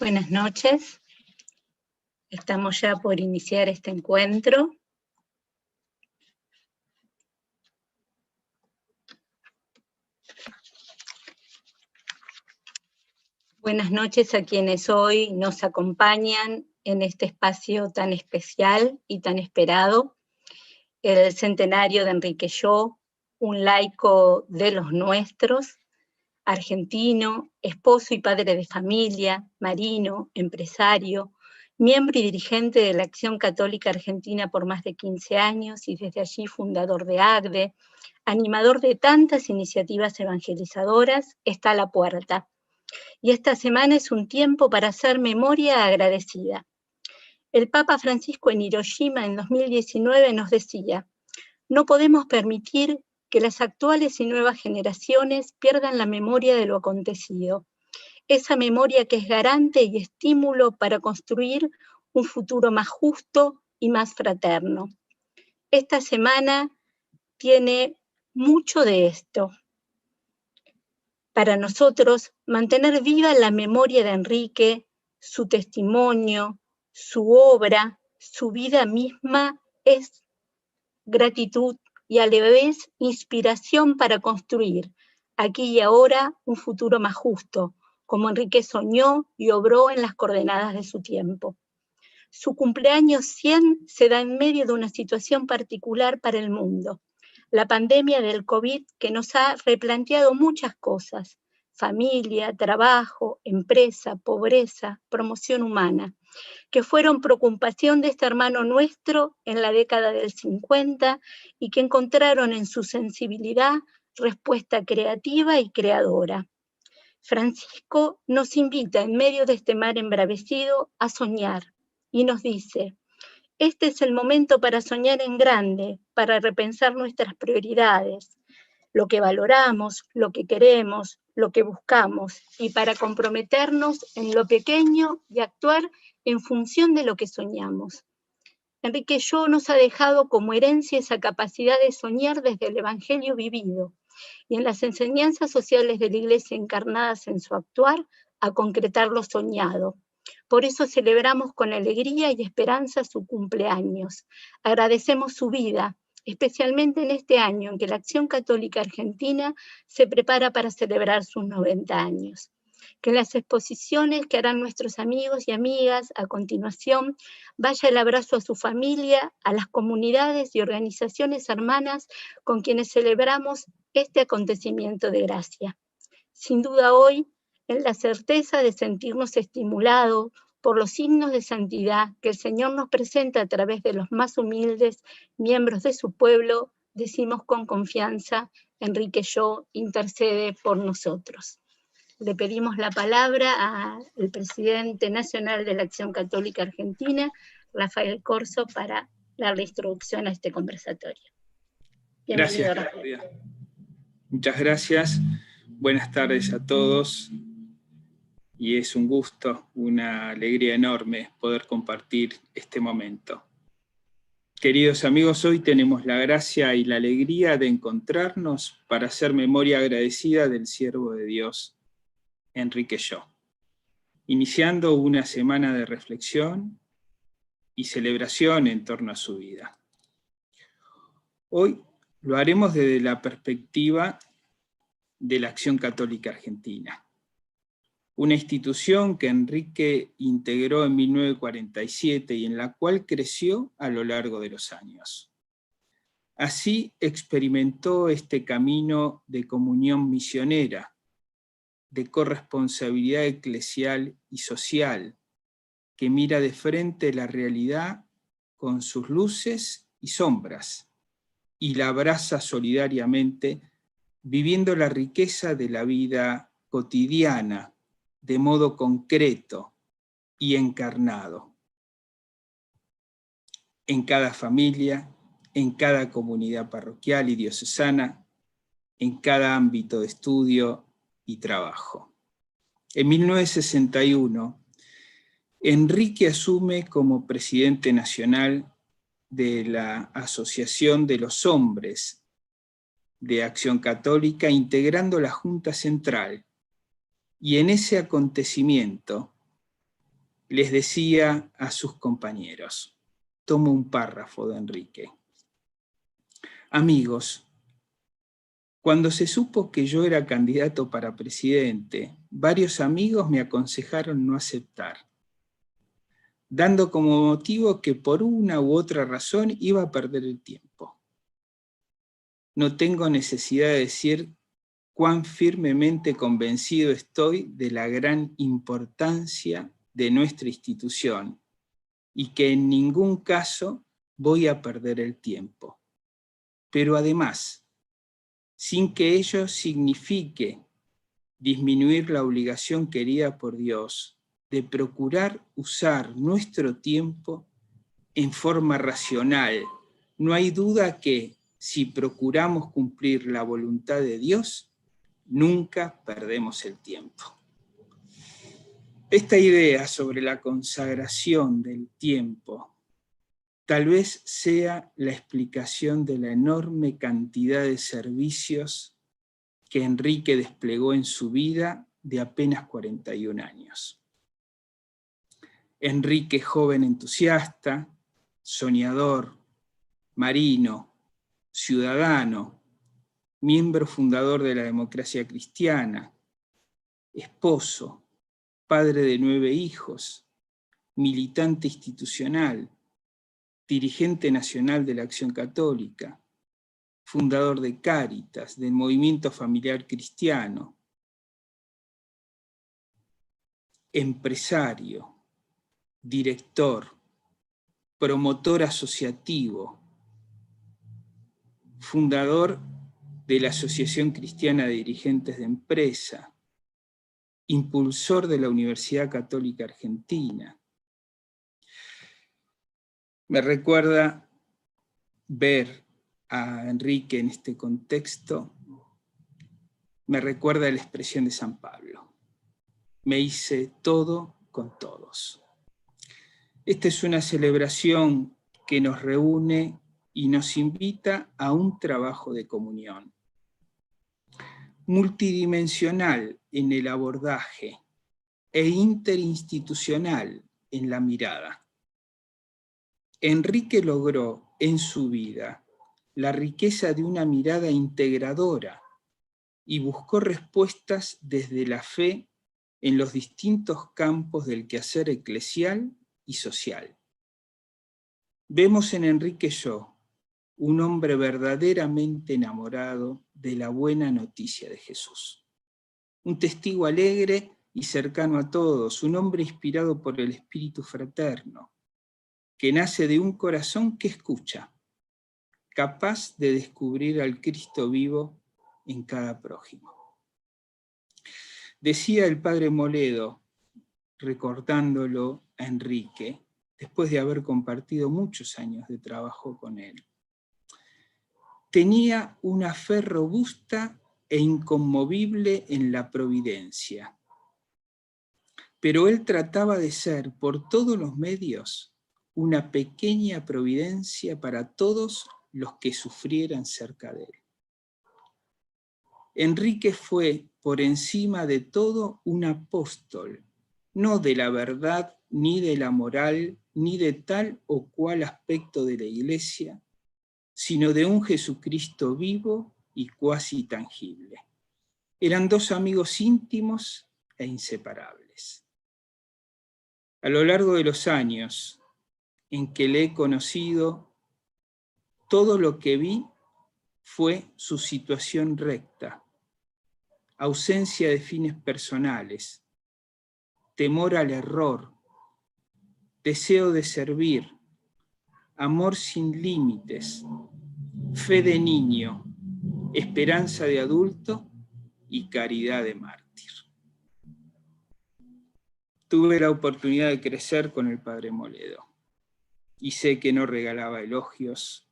Buenas noches. Estamos ya por iniciar este encuentro. Buenas noches a quienes hoy nos acompañan en este espacio tan especial y tan esperado, el centenario de Enrique Llo, un laico de los nuestros, argentino, esposo y padre de familia, marino, empresario, miembro y dirigente de la Acción Católica Argentina por más de 15 años y desde allí fundador de ACDE, animador de tantas iniciativas evangelizadoras, está a la puerta. Y esta semana es un tiempo para hacer memoria agradecida. El Papa Francisco en Hiroshima en 2019 nos decía: no podemos permitir que las actuales y nuevas generaciones pierdan la memoria de lo acontecido. Esa memoria que es garante y estímulo para construir un futuro más justo y más fraterno. Esta semana tiene mucho de esto. Para nosotros, mantener viva la memoria de Enrique, su testimonio, su obra, su vida misma, es gratitud y a la vez inspiración para construir aquí y ahora un futuro más justo, como Enrique soñó y obró en las coordenadas de su tiempo. Su cumpleaños 100 se da en medio de una situación particular para el mundo, la pandemia del COVID, que nos ha replanteado muchas cosas: familia, trabajo, empresa, pobreza, promoción humana, que fueron preocupación de este hermano nuestro en la década del 50 y que encontraron en su sensibilidad respuesta creativa y creadora. Francisco nos invita en medio de este mar embravecido a soñar y nos dice: este es el momento para soñar en grande, para repensar nuestras prioridades, lo que valoramos, lo que queremos, lo que buscamos, y para comprometernos en lo pequeño y actuar en función de lo que soñamos. Enrique Llo nos ha dejado como herencia esa capacidad de soñar desde el Evangelio vivido y en las enseñanzas sociales de la Iglesia encarnadas en su actuar, a concretar lo soñado. Por eso celebramos con alegría y esperanza su cumpleaños. Agradecemos su vida, especialmente en este año en que la Acción Católica Argentina se prepara para celebrar sus 90 años. Que en las exposiciones que harán nuestros amigos y amigas a continuación vaya el abrazo a su familia, a las comunidades y organizaciones hermanas con quienes celebramos este acontecimiento de gracia. Sin duda hoy, en la certeza de sentirnos estimulados por los signos de santidad que el Señor nos presenta a través de los más humildes miembros de su pueblo, decimos con confianza: Enrique Llo intercede por nosotros. Le pedimos la palabra al presidente nacional de la Acción Católica Argentina, Rafael Corso, para darle introducción a este conversatorio. Bienvenido, Rafael. Muchas gracias. Buenas tardes a todos. Y es un gusto, una alegría enorme poder compartir este momento. Queridos amigos, hoy tenemos la gracia y la alegría de encontrarnos para hacer memoria agradecida del siervo de Dios, Enrique Llo, iniciando una semana de reflexión y celebración en torno a su vida. Hoy lo haremos desde la perspectiva de la Acción Católica Argentina, una institución que Enrique integró en 1947 y en la cual creció a lo largo de los años. Así experimentó este camino de comunión misionera, de corresponsabilidad eclesial y social, que mira de frente la realidad con sus luces y sombras, y la abraza solidariamente, viviendo la riqueza de la vida cotidiana, de modo concreto y encarnado, en cada familia, en cada comunidad parroquial y diocesana, en cada ámbito de estudio y trabajo. En 1961, Enrique asume como presidente nacional de la Asociación de los Hombres de Acción Católica, integrando la Junta Central, y en ese acontecimiento les decía a sus compañeros. Tomo un párrafo de Enrique. Amigos, cuando se supo que yo era candidato para presidente, varios amigos me aconsejaron no aceptar, dando como motivo que por una u otra razón iba a perder el tiempo. No tengo necesidad de decir cuán firmemente convencido estoy de la gran importancia de nuestra institución y que en ningún caso voy a perder el tiempo. Pero además, sin que ello signifique disminuir la obligación querida por Dios de procurar usar nuestro tiempo en forma racional, no hay duda que si procuramos cumplir la voluntad de Dios, nunca perdemos el tiempo. Esta idea sobre la consagración del tiempo tal vez sea la explicación de la enorme cantidad de servicios que Enrique desplegó en su vida de apenas 41 años. Enrique, joven entusiasta, soñador, marino, ciudadano, miembro fundador de la democracia cristiana, esposo, padre de 9 hijos, militante institucional, dirigente nacional de la Acción Católica, fundador de Cáritas, del Movimiento Familiar Cristiano, empresario, director, promotor asociativo, fundador de la Asociación Cristiana de Dirigentes de Empresa, impulsor de la Universidad Católica Argentina. Me recuerda ver a Enrique en este contexto, me recuerda la expresión de San Pablo. Me hice todo con todos. Esta es una celebración que nos reúne y nos invita a un trabajo de comunión, multidimensional en el abordaje e interinstitucional en la mirada. Enrique logró en su vida la riqueza de una mirada integradora y buscó respuestas desde la fe en los distintos campos del quehacer eclesial y social. Vemos en Enrique Shaw un hombre verdaderamente enamorado de la buena noticia de Jesús. Un testigo alegre y cercano a todos, un hombre inspirado por el espíritu fraterno, que nace de un corazón que escucha, capaz de descubrir al Cristo vivo en cada prójimo. Decía el padre Moledo, recordándolo a Enrique, después de haber compartido muchos años de trabajo con él, tenía una fe robusta e inconmovible en la providencia, pero él trataba de ser por todos los medios una pequeña providencia para todos los que sufrieran cerca de él. Enrique fue, por encima de todo, un apóstol, no de la verdad, ni de la moral, ni de tal o cual aspecto de la Iglesia, sino de un Jesucristo vivo y cuasi tangible. Eran dos amigos íntimos e inseparables. A lo largo de los años en que le he conocido, todo lo que vi fue su situación recta, ausencia de fines personales, temor al error, deseo de servir, amor sin límites, fe de niño, esperanza de adulto y caridad de mártir. Tuve la oportunidad de crecer con el padre Moledo y sé que no regalaba elogios,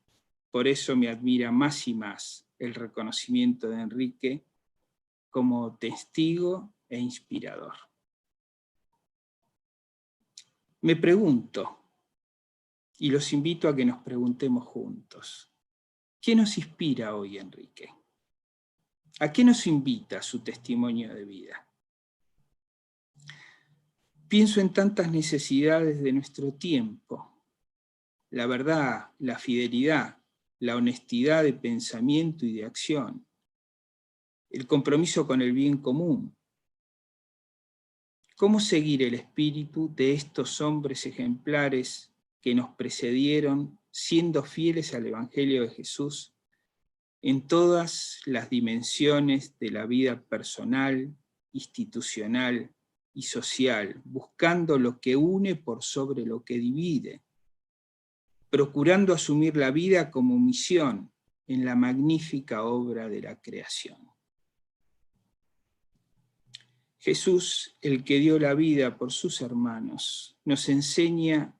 por eso me admira más y más el reconocimiento de Enrique como testigo e inspirador. Me pregunto, y los invito a que nos preguntemos juntos, ¿qué nos inspira hoy, Enrique? ¿A qué nos invita su testimonio de vida? Pienso en tantas necesidades de nuestro tiempo: la verdad, la fidelidad, la honestidad de pensamiento y de acción, el compromiso con el bien común. ¿Cómo seguir el espíritu de estos hombres ejemplares que nos precedieron, siendo fieles al Evangelio de Jesús en todas las dimensiones de la vida personal, institucional y social, buscando lo que une por sobre lo que divide, procurando asumir la vida como misión en la magnífica obra de la creación? Jesús, el que dio la vida por sus hermanos, nos enseña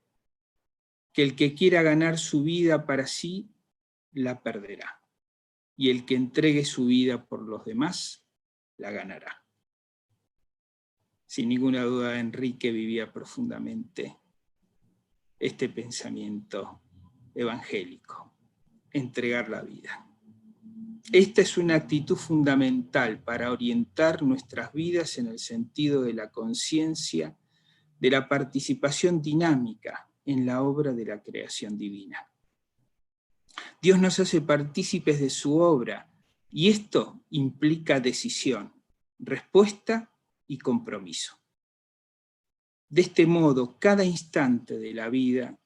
que el que quiera ganar su vida para sí, la perderá, y el que entregue su vida por los demás, la ganará. Sin ninguna duda, Enrique vivía profundamente este pensamiento evangélico: entregar la vida. Esta es una actitud fundamental para orientar nuestras vidas en el sentido de la conciencia, de la participación dinámica en la obra de la creación divina. Dios nos hace partícipes de su obra, y esto implica decisión, respuesta y compromiso. De este modo, cada instante de la vida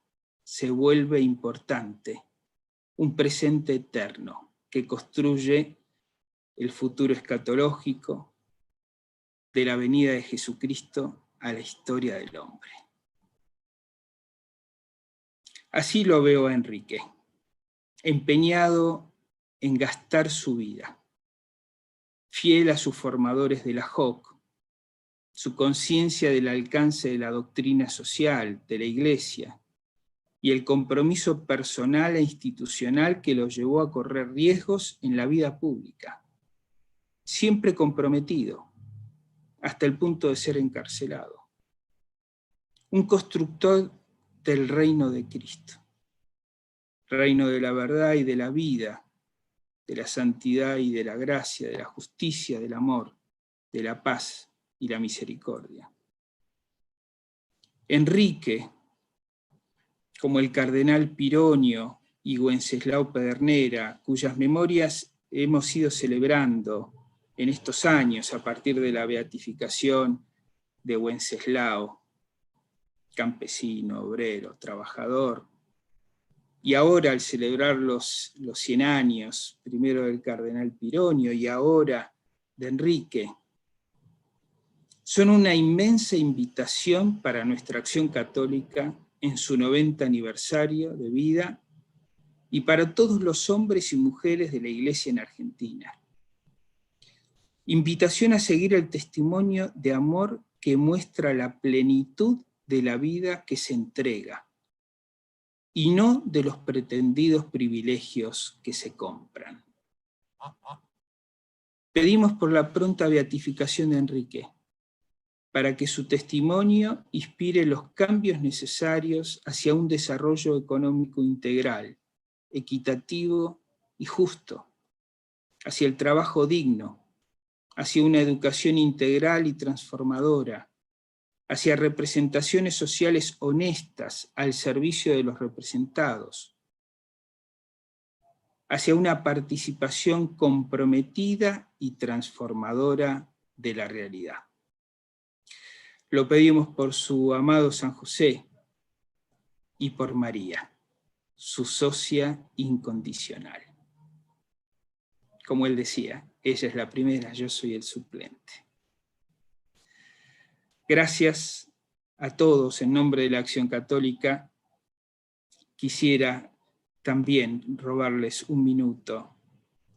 se vuelve importante, un presente eterno que construye el futuro escatológico de la venida de Jesucristo a la historia del hombre. Así lo veo a Enrique, empeñado en gastar su vida, fiel a sus formadores de la JOC, su conciencia del alcance de la doctrina social de la Iglesia y el compromiso personal e institucional que lo llevó a correr riesgos en la vida pública, siempre comprometido, hasta el punto de ser encarcelado. Un constructor del reino de Cristo, reino de la verdad y de la vida, de la santidad y de la gracia, de la justicia, del amor, de la paz y la misericordia. Enrique, como el cardenal Pironio y Wenceslao Pedernera, cuyas memorias hemos ido celebrando en estos años a partir de la beatificación de Wenceslao, campesino, obrero, trabajador, y ahora al celebrar los 100 años, primero del cardenal Pironio y ahora de Enrique, son una inmensa invitación para nuestra acción católica en su 90 aniversario de vida y para todos los hombres y mujeres de la Iglesia en Argentina. Invitación a seguir el testimonio de amor que muestra la plenitud de la vida que se entrega y no de los pretendidos privilegios que se compran. Pedimos por la pronta beatificación de Enrique, para que su testimonio inspire los cambios necesarios hacia un desarrollo económico integral, equitativo y justo, hacia el trabajo digno, hacia una educación integral y transformadora, hacia representaciones sociales honestas al servicio de los representados, hacia una participación comprometida y transformadora de la realidad. Lo pedimos por su amado San José y por María, su socia incondicional. Como él decía, ella es la primera, yo soy el suplente. Gracias a todos en nombre de la Acción Católica. Quisiera también robarles un minuto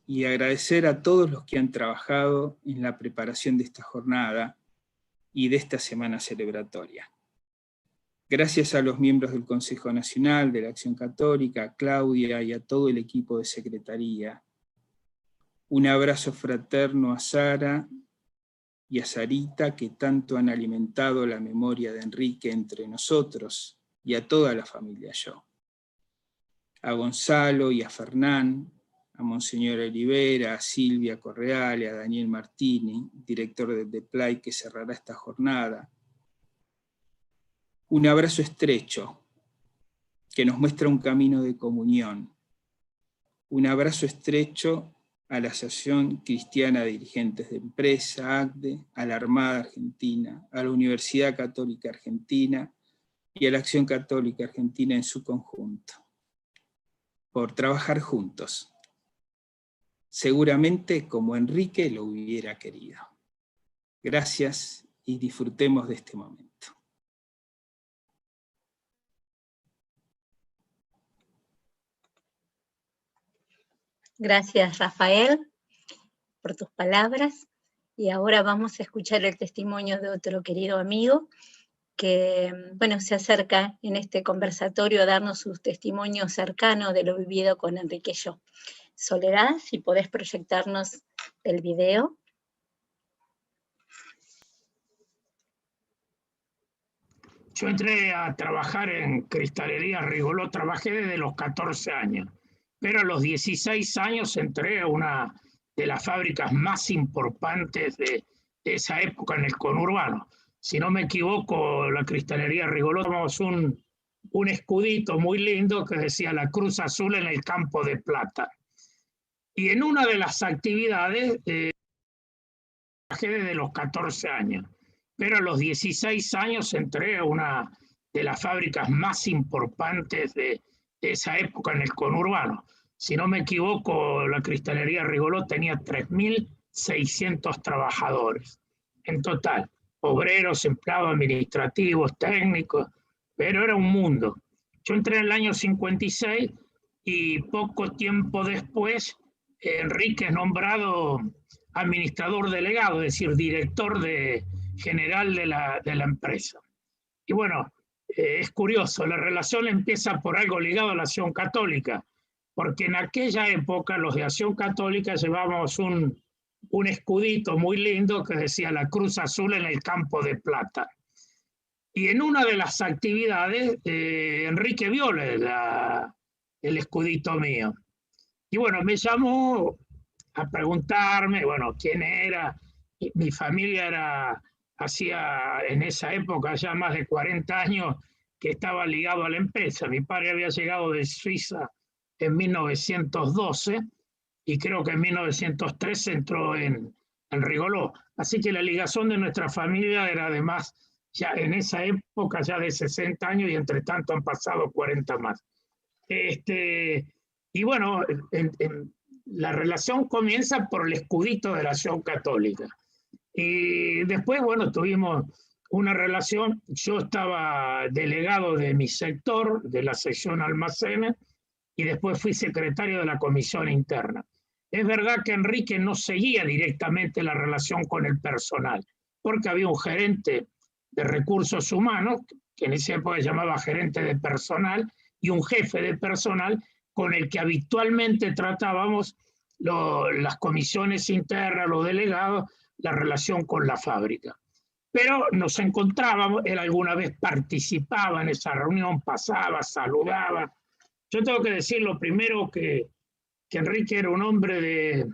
y agradecer a todos los que han trabajado en la preparación de esta jornada y de esta semana celebratoria. Gracias a los miembros del Consejo Nacional de la Acción Católica, a Claudia y a todo el equipo de secretaría. Un abrazo fraterno a Sara y a Sarita, que tanto han alimentado la memoria de Enrique entre nosotros, y a toda la familia Yo. A Gonzalo y a Fernán, a Monseñor Olivera, a Silvia Correale, a Daniel Martini, director de DEPLAI, que cerrará esta jornada, Un abrazo estrecho que nos muestra un camino de comunión. Un abrazo estrecho a la Asociación Cristiana de Dirigentes de Empresa, ACDE, a la Armada Argentina, a la Universidad Católica Argentina y a la Acción Católica Argentina en su conjunto, por trabajar juntos, seguramente como Enrique lo hubiera querido. Gracias y disfrutemos de este momento. Gracias, Rafael, por tus palabras. Y ahora vamos a escuchar el testimonio de otro querido amigo que, bueno, se acerca en este conversatorio a darnos su testimonio cercano de lo vivido con Enrique Yo. Soledad, si podés proyectarnos el video. Yo entré a trabajar en Cristalería Rigoló, trabajé desde los 14 años, pero a los 16 años entré a una de las fábricas más importantes de esa época en el conurbano. Si no me equivoco, la Cristalería Rigoló, teníamos un escudito muy lindo que decía la Cruz Azul en el campo de plata. Y en una de las actividades, trabajé desde los 14 años, pero a los 16 años entré a una de las fábricas más importantes de esa época en el conurbano. Si no me equivoco, la Cristalería Rigoló tenía 3.600 trabajadores en total, obreros, empleados administrativos, técnicos, pero era un mundo. Yo entré en el año 56 y poco tiempo después Enrique es nombrado administrador delegado, es decir, director general de la empresa. Y bueno, es curioso, la relación empieza por algo ligado a la Acción Católica, porque en aquella época los de Acción Católica llevábamos un escudito muy lindo que decía la Cruz Azul en el campo de plata. Y en una de las actividades, Enrique vio el escudito mío. Y bueno, me llamó a preguntarme, bueno, quién era. Mi familia hacía en esa época ya más de 40 años que estaba ligado a la empresa. Mi padre había llegado de Suiza en 1912 y creo que en 1903 entró en Rigoló. Así que la ligación de nuestra familia era además ya en esa época ya de 60 años y entre tanto han pasado 40 más. Y bueno, la relación comienza por el escudito de la Acción Católica. Y después, bueno, tuvimos una relación. Yo estaba delegado de mi sector, de la sección almacenes, y después fui secretario de la comisión interna. Es verdad que Enrique no seguía directamente la relación con el personal, porque había un gerente de recursos humanos, que en esa época se llamaba gerente de personal, y un jefe de personal con el que habitualmente tratábamos las comisiones internas, los delegados, la relación con la fábrica. Pero nos encontrábamos, él alguna vez participaba en esa reunión, pasaba, saludaba. Yo tengo que decir lo primero que Enrique era un hombre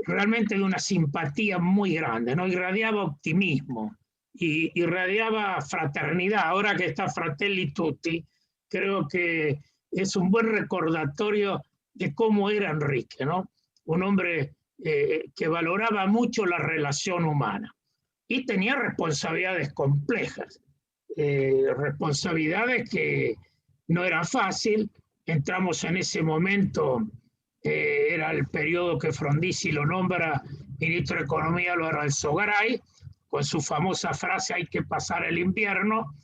realmente de una simpatía muy grande, ¿no? Irradiaba optimismo, y irradiaba fraternidad. Ahora que está Fratelli Tutti, creo que es un buen recordatorio de cómo era Enrique, ¿no? Un hombre que valoraba mucho la relación humana y tenía responsabilidades complejas, responsabilidades que no eran fácil. Entramos en ese momento, era el periodo que Frondizi lo nombra ministro de Economía, lo era el Sogaray, con su famosa frase hay que pasar el invierno,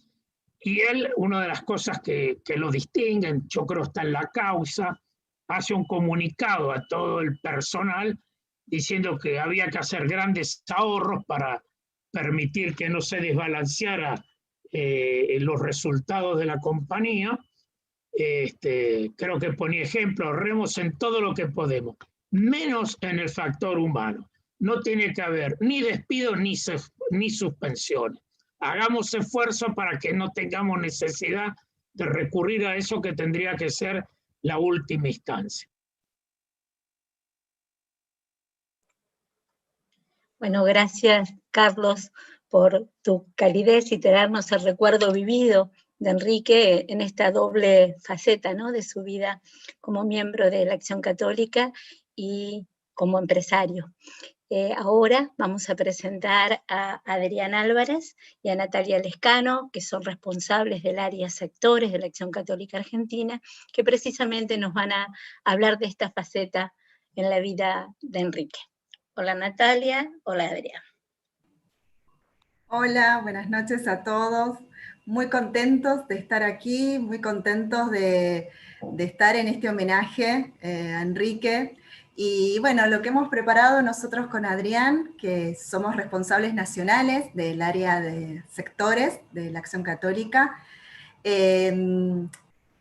y él, una de las cosas que lo distinguen, yo creo está en la causa, hace un comunicado a todo el personal diciendo que había que hacer grandes ahorros para permitir que no se desbalanceara los resultados de la compañía. Creo que ponía ejemplo, ahorremos en todo lo que podemos, menos en el factor humano. No tiene que haber ni despidos ni suspensiones. Hagamos esfuerzo para que no tengamos necesidad de recurrir a eso que tendría que ser la última instancia. Bueno, gracias, Carlos, por tu calidez y traernos el recuerdo vivido de Enrique en esta doble faceta, ¿no?, de su vida como miembro de la Acción Católica y como empresario. Ahora vamos a presentar a Adrián Álvarez y a Natalia Lescano, que son responsables del área sectores de la Acción Católica Argentina, que precisamente nos van a hablar de esta faceta en la vida de Enrique. Hola Natalia, hola Adrián. Hola, buenas noches a todos. Muy contentos de estar aquí, muy contentos de estar en este homenaje a Enrique. Y bueno, lo que hemos preparado nosotros con Adrián, que somos responsables nacionales del área de sectores de la Acción Católica,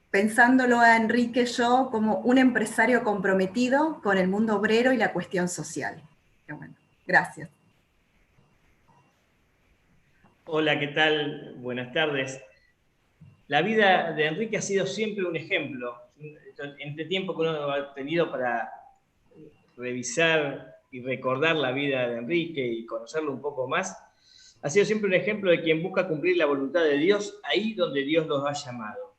pensándolo a Enrique yo como un empresario comprometido con el mundo obrero y la cuestión social. Bueno, gracias. Hola, ¿qué tal? Buenas tardes. La vida de Enrique ha sido siempre un ejemplo. En este tiempo que uno ha tenido para revisar y recordar la vida de Enrique y conocerlo un poco más, ha sido siempre un ejemplo de quien busca cumplir la voluntad de Dios ahí donde Dios los ha llamado.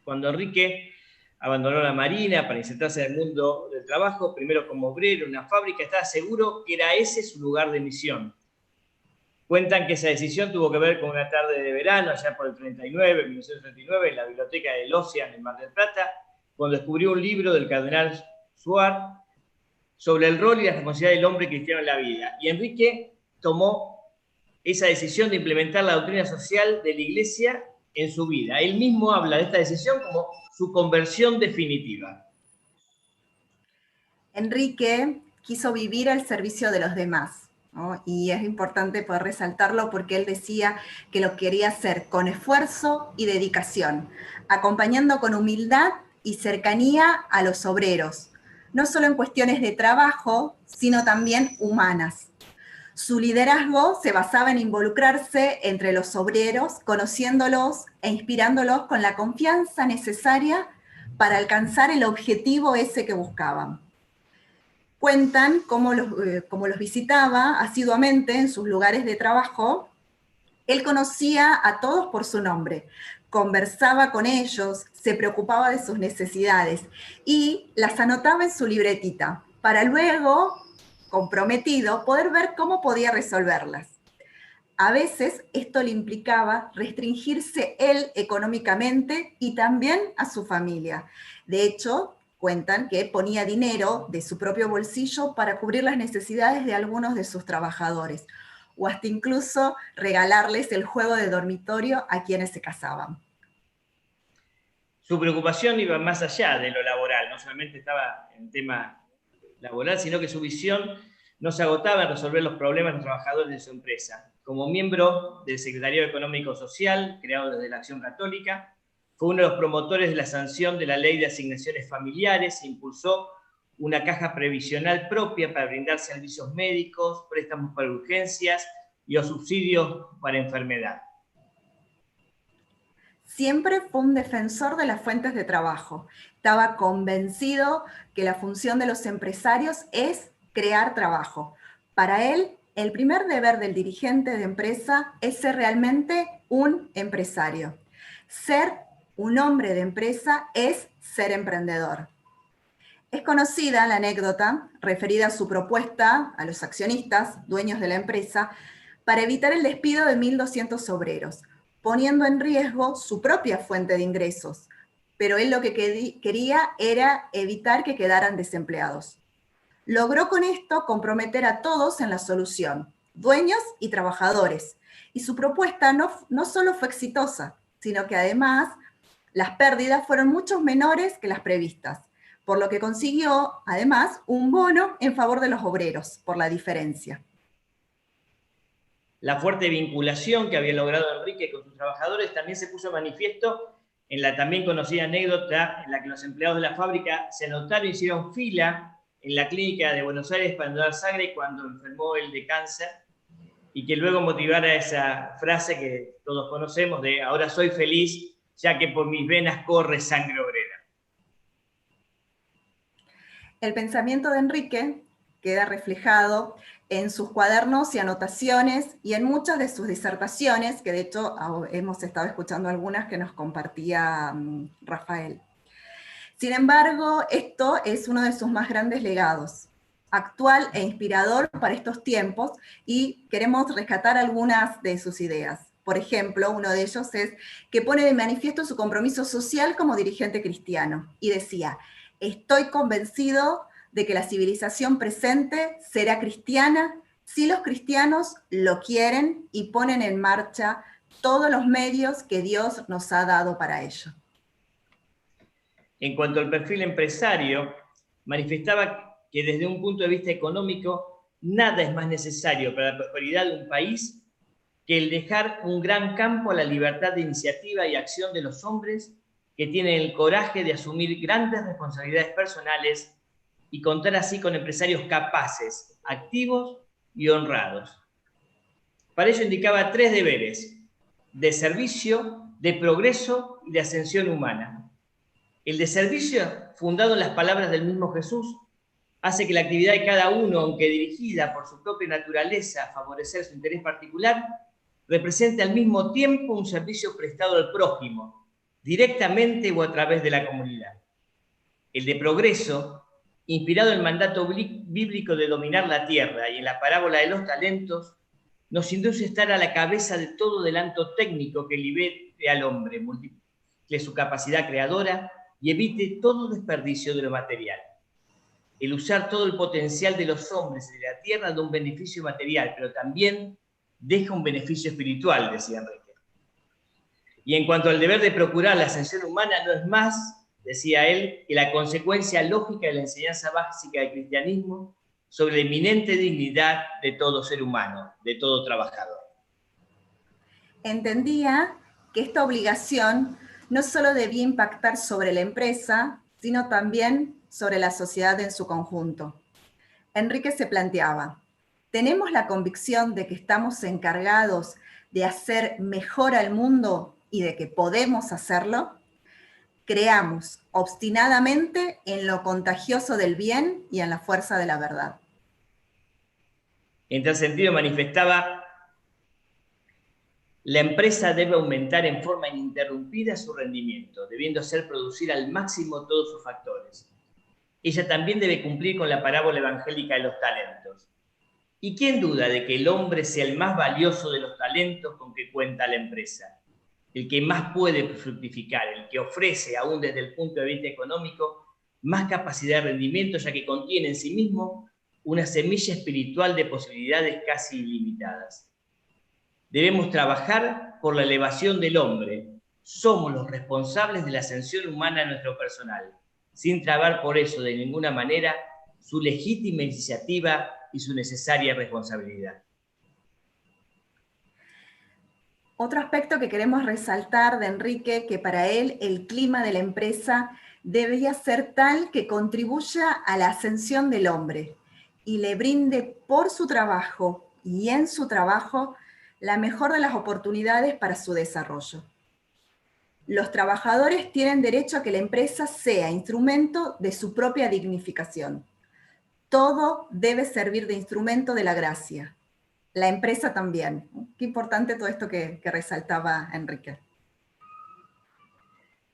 Cuando Enrique abandonó la Marina para insertarse en el mundo del trabajo, primero como obrero en una fábrica, estaba seguro que era ese su lugar de misión. Cuentan que esa decisión tuvo que ver con una tarde de verano, allá por el 1939, en la biblioteca del Ocean en Mar del Plata, cuando descubrió un libro del cardenal Suárez sobre el rol y la responsabilidad del hombre cristiano en la vida. Y Enrique tomó esa decisión de implementar la doctrina social de la Iglesia en su vida. Él mismo habla de esta decisión como su conversión definitiva. Enrique quiso vivir al servicio de los demás, ¿no? Y es importante poder resaltarlo porque él decía que lo quería hacer con esfuerzo y dedicación, acompañando con humildad y cercanía a los obreros, no solo en cuestiones de trabajo, sino también humanas. Su liderazgo se basaba en involucrarse entre los obreros, conociéndolos e inspirándolos con la confianza necesaria para alcanzar el objetivo ese que buscaban. Cuentan cómo los visitaba asiduamente en sus lugares de trabajo. Él conocía a todos por su nombre, conversaba con ellos, se preocupaba de sus necesidades y las anotaba en su libretita, para luego, comprometido, poder ver cómo podía resolverlas. A veces esto le implicaba restringirse él económicamente y también a su familia. De hecho, cuentan que ponía dinero de su propio bolsillo para cubrir las necesidades de algunos de sus trabajadores, o hasta incluso regalarles el juego de dormitorio a quienes se casaban. Su preocupación iba más allá de lo laboral, no solamente estaba en el tema laboral, sino que su visión no se agotaba en resolver los problemas de los trabajadores de su empresa. Como miembro del Secretariado Económico Social, creado desde la Acción Católica, fue uno de los promotores de la sanción de la Ley de Asignaciones Familiares e impulsó una caja previsional propia para brindar servicios médicos, préstamos para urgencias y o subsidios para enfermedad. Siempre fue un defensor de las fuentes de trabajo. Estaba convencido que la función de los empresarios es crear trabajo. Para él, el primer deber del dirigente de empresa es ser realmente un empresario. Ser un hombre de empresa es ser emprendedor. Es conocida la anécdota referida a su propuesta a los accionistas, dueños de la empresa, para evitar el despido de 1.200 obreros, poniendo en riesgo su propia fuente de ingresos. Pero él lo que quería era evitar que quedaran desempleados. Logró con esto comprometer a todos en la solución, dueños y trabajadores. Y su propuesta no solo fue exitosa, sino que además las pérdidas fueron mucho menores que las previstas, por lo que consiguió además un bono en favor de los obreros, por la diferencia. La fuerte vinculación que había logrado Enrique con sus trabajadores también se puso manifiesto en la también conocida anécdota en la que los empleados de la fábrica se anotaron y hicieron fila en la clínica de Buenos Aires para donar sangre cuando enfermó él de cáncer, y que luego motivara esa frase que todos conocemos de ahora soy feliz ya que por mis venas corre sangre obrera. El pensamiento de Enrique queda reflejado en sus cuadernos y anotaciones y en muchas de sus disertaciones, que de hecho hemos estado escuchando algunas que nos compartía Rafael. Sin embargo, esto es uno de sus más grandes legados, actual e inspirador para estos tiempos, y queremos rescatar algunas de sus ideas. Por ejemplo, uno de ellos es que pone de manifiesto su compromiso social como dirigente cristiano, y decía: estoy convencido de que la civilización presente será cristiana si los cristianos lo quieren y ponen en marcha todos los medios que Dios nos ha dado para ello. En cuanto al perfil empresario, manifestaba que desde un punto de vista económico, nada es más necesario para la prosperidad de un país que el dejar un gran campo a la libertad de iniciativa y acción de los hombres que tienen el coraje de asumir grandes responsabilidades personales y contar así con empresarios capaces, activos y honrados. Para ello indicaba 3 deberes: de servicio, de progreso y de ascensión humana. El de servicio, fundado en las palabras del mismo Jesús, hace que la actividad de cada uno, aunque dirigida por su propia naturaleza a favorecer su interés particular, represente al mismo tiempo un servicio prestado al prójimo, directamente o a través de la comunidad. El de progreso, inspirado en el mandato bíblico de dominar la tierra y en la parábola de los talentos, nos induce a estar a la cabeza de todo adelanto técnico que libere al hombre, multiplique su capacidad creadora y evite todo desperdicio de lo material. El usar todo el potencial de los hombres y de la tierra da un beneficio material, pero también deja un beneficio espiritual, decía Enrique. Y en cuanto al deber de procurar la ascensión humana, no es más, decía él, que la consecuencia lógica de la enseñanza básica del cristianismo sobre la eminente dignidad de todo ser humano, de todo trabajador. Entendía que esta obligación no solo debía impactar sobre la empresa, sino también sobre la sociedad en su conjunto. Enrique se planteaba: ¿tenemos la convicción de que estamos encargados de hacer mejor al mundo y de que podemos hacerlo? Creamos obstinadamente en lo contagioso del bien y en la fuerza de la verdad. En tal sentido manifestaba: la empresa debe aumentar en forma ininterrumpida su rendimiento, debiendo hacer producir al máximo todos sus factores. Ella también debe cumplir con la parábola evangélica de los talentos. ¿Y quién duda de que el hombre sea el más valioso de los talentos con que cuenta la empresa? El que más puede fructificar, el que ofrece, aún desde el punto de vista económico, más capacidad de rendimiento, ya que contiene en sí mismo una semilla espiritual de posibilidades casi ilimitadas. Debemos trabajar por la elevación del hombre. Somos los responsables de la ascensión humana en nuestro personal, sin trabar por eso de ninguna manera su legítima iniciativa y su necesaria responsabilidad. Otro aspecto que queremos resaltar de Enrique, que para él el clima de la empresa debía ser tal que contribuya a la ascensión del hombre y le brinde por su trabajo y en su trabajo la mejor de las oportunidades para su desarrollo. Los trabajadores tienen derecho a que la empresa sea instrumento de su propia dignificación. Todo debe servir de instrumento de la gracia. La empresa también. Qué importante todo esto que resaltaba Enrique.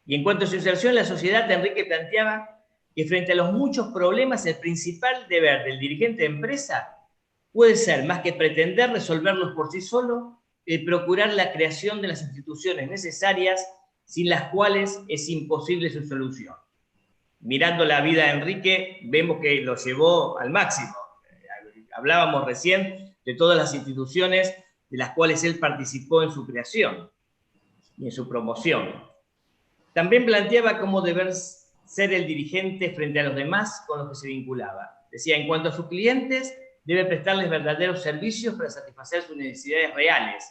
Y en cuanto a su inserción en la sociedad, Enrique planteaba que frente a los muchos problemas, el principal deber del dirigente de empresa puede ser, más que pretender resolverlos por sí solo, el procurar la creación de las instituciones necesarias sin las cuales es imposible su solución. Mirando la vida de Enrique, vemos que lo llevó al máximo. Hablábamos recién de todas las instituciones de las cuales él participó en su creación y en su promoción. También planteaba cómo deber ser el dirigente frente a los demás con los que se vinculaba. Decía, en cuanto a sus clientes, debe prestarles verdaderos servicios para satisfacer sus necesidades reales.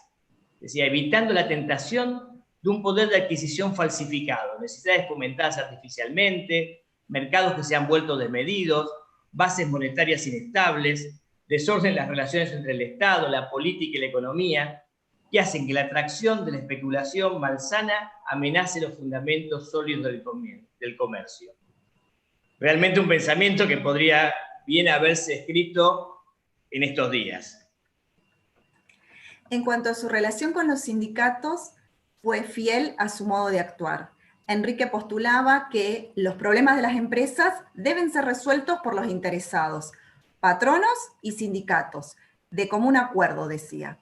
Decía, evitando la tentación de un poder de adquisición falsificado, necesidades fomentadas artificialmente, mercados que se han vuelto desmedidos, bases monetarias inestables, desorden en las relaciones entre el Estado, la política y la economía, que hacen que la atracción de la especulación malsana amenace los fundamentos sólidos del comercio. Realmente un pensamiento que podría bien haberse escrito en estos días? En cuanto a su relación con los sindicatos, fue fiel a su modo de actuar. Enrique postulaba que los problemas de las empresas deben ser resueltos por los interesados, patronos y sindicatos, de común acuerdo, decía.